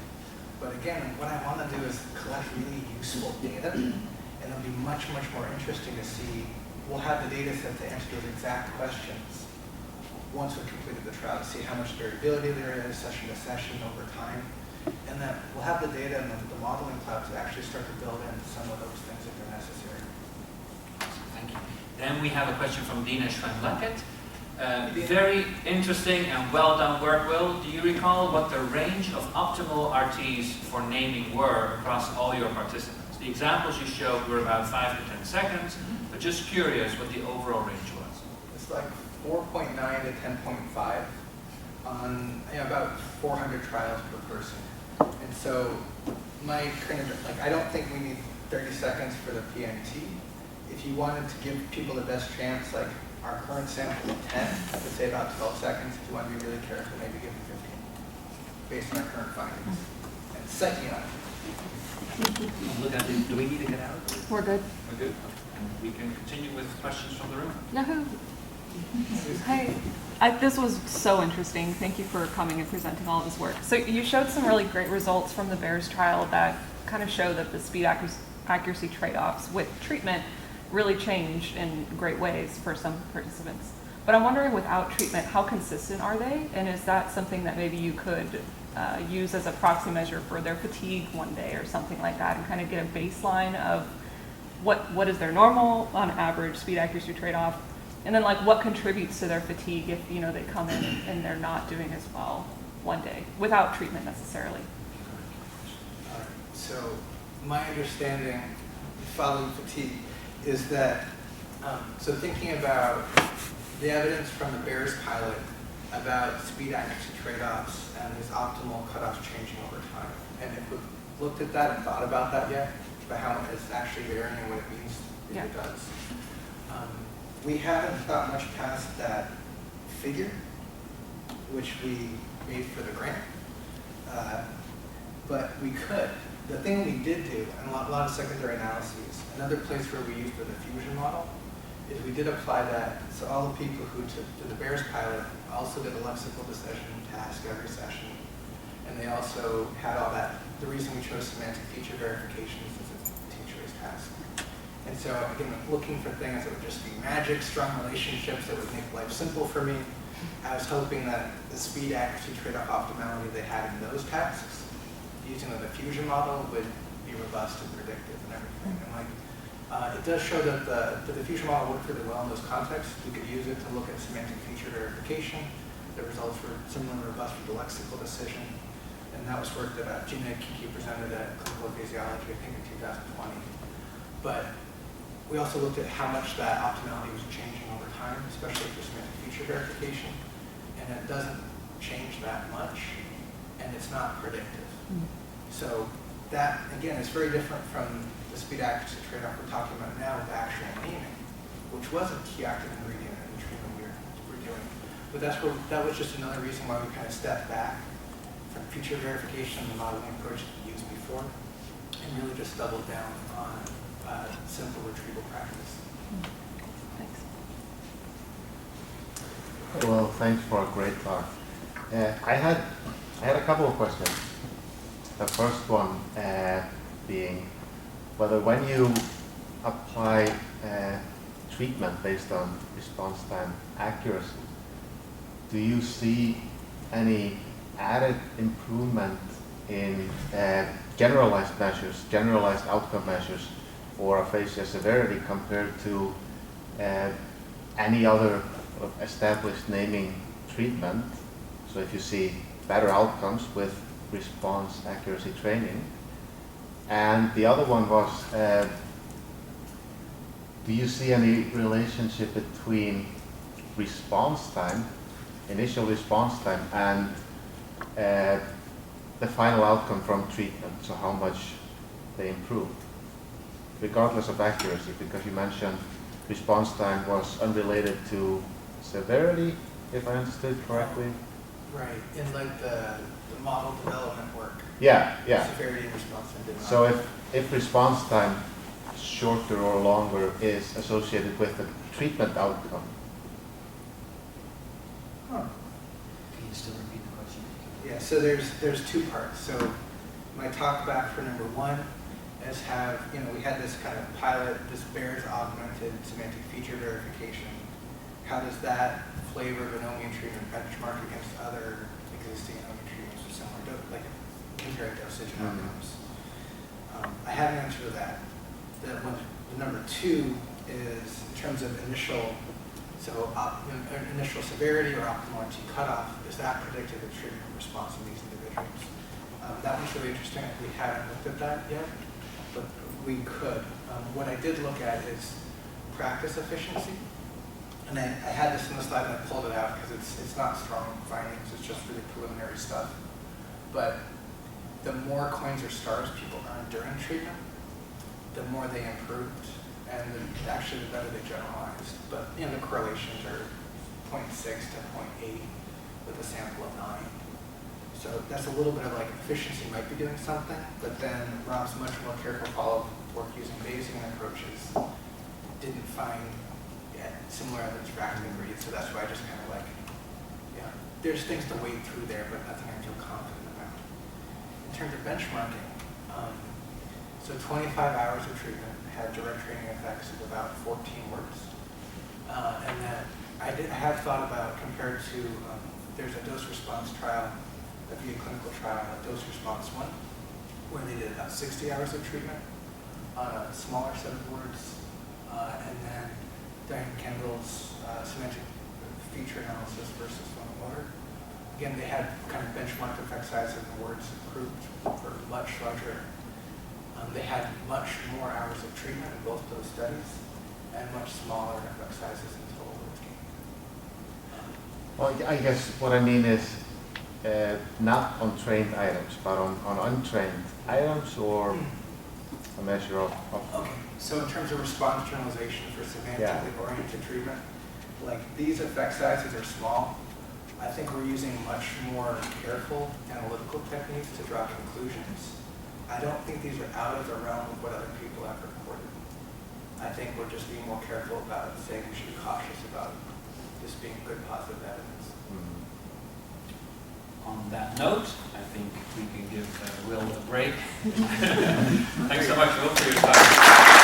But again, what I want to do is collect really useful data, and it'll be much, much more interesting to see. We'll have the data set to answer those exact questions once we've completed the trial, to see how much variability there is, session to session over time. And then we'll have the data and the modeling cloud to actually start to build in some of those things if they're necessary. Awesome, thank you. Then we have a question from Dina Schwem-Leckett. Very interesting and well done work, Will. Do you recall what the range of optimal RTs for naming were across all your participants? The examples you showed were about 5 to 10 seconds, but just curious what the overall range was. It's like 4.9 to 10.5 on about 400 trials per person. And so my kind of, I don't think we need 30 seconds for the PNT. If you wanted to give people the best chance, like our current sample of 10, I would say about 12 seconds. If you want to be really careful, maybe give them 15, based on our current findings. And set me on it. Look at it. Do we need to get out? We're good. We're good. And we can continue with questions from the room. Yahoo! Hi. This was so interesting. Thank you for coming and presenting all of this work. So you showed some really great results from the Bears trial that kind of show that the speed accuracy trade-offs with treatment really changed in great ways for some participants. But I'm wondering, without treatment, how consistent are they? And is that something that maybe you could use as a proxy measure for their fatigue one day or something like that, and kind of get a baseline of what is their normal, on average, speed accuracy trade-off, and then like what contributes to their fatigue if they come in and they're not doing as well one day without treatment necessarily. So my understanding following fatigue is that, so thinking about the evidence from the Bears pilot about speed accuracy trade-offs and these optimal cutoffs changing over time. And if we've looked at that and thought about that yet, about how it's actually varying and what it means if it does. We haven't thought much past that figure, which we made for the grant. But we could. The thing we did do, and a lot of secondary analyses, another place where we used the diffusion model, is we did apply that. So all the people who took the Bears pilot also did a lexical decision task every session. And they also had all that. The reason we chose semantic feature verification is it's a teacher-based task. And so again, looking for things that would just be magic, strong relationships that would make life simple for me. I was hoping that the speed accuracy trade-off optimality they had in those tasks, using the diffusion model, would be robust and predictive and everything. And it does show that the diffusion model worked really well in those contexts. We could use it to look at semantic feature verification. The results were similar and robust for the lexical decision. And that was work that Gina Kiki presented at Clinical Physiology, I think in 2020. But we also looked at how much that optimality was changing over time, especially for semantic feature verification. And it doesn't change that much, and it's not predictive. So that, again, is very different from the speed accuracy trade-off we're talking about now with actual naming, which was a key active ingredient in the treatment we're doing. But that was just another reason why we kind of stepped back from feature verification and the modeling approach we used before, and really just doubled down on simple retrieval practice. Thanks. Well, thanks for a great talk. I had a couple of questions. The first one being whether when you apply treatment based on response time accuracy, do you see any added improvement in generalized measures, generalized outcome measures, or aphasia severity compared to any other established naming treatment? So if you see better outcomes with response accuracy training. And the other one was, do you see any relationship between response time, initial response time, and the final outcome from treatment, so how much they improve, regardless of accuracy, because you mentioned response time was unrelated to severity, if I understood correctly. Right, in like the model development work. Yeah. Severity and response time did not. So if response time, shorter or longer, is associated with the treatment outcome. Huh. Can you still repeat the question? Yeah, so there's two parts. So my talk back for number one is we had this kind of pilot, this Bears augmented semantic feature verification. How does that flavor of anomia treatment benchmark against other existing anomia treatments with similar, like compared dosage and outcomes? I have an answer to that. The number two is in terms of initial severity or optimal RT cutoff. Is that predictive of treatment response in these individuals? That one's really interesting. We haven't looked at that yet, but we could. What I did look at is practice efficiency. And I had this in the slide and I pulled it out because it's not strong findings, it's just really preliminary stuff. But the more coins or stars people earned during treatment, the more they improved, and actually the better they generalized. But the correlations are 0.6 to 0.8 with a sample of 9. So that's a little bit of like efficiency might be doing something, but then Rob's much more careful follow-up work using Bayesian approaches didn't find similar evidence for active ingredients, so that's why I just kind of there's things to wade through there, but nothing I feel confident about. In terms of benchmarking, So 25 hours of treatment had direct training effects of about 14 words. And then I had thought about compared to, there's a dose response trial, a VA clinical trial, a dose response one, where they did about 60 hours of treatment on a smaller set of words. And then Diane Kendall's semantic feature analysis versus one motor. Again, they had kind of benchmark effect size of the words improved for much larger. They had much more hours of treatment in both those studies and much smaller effect sizes in total words gain. Well, I guess what I mean is not on trained items, but on untrained items, or a measure of Okay, so in terms of response generalization for semantically oriented treatment, like these effect sizes are small. I think we're using much more careful analytical techniques to draw conclusions. I don't think these are out of the realm of what other people have reported. I think we're just being more careful about saying we should be cautious about this being good positive evidence. On that note, I think we can give Will a break. Thanks so much, Will, for your time.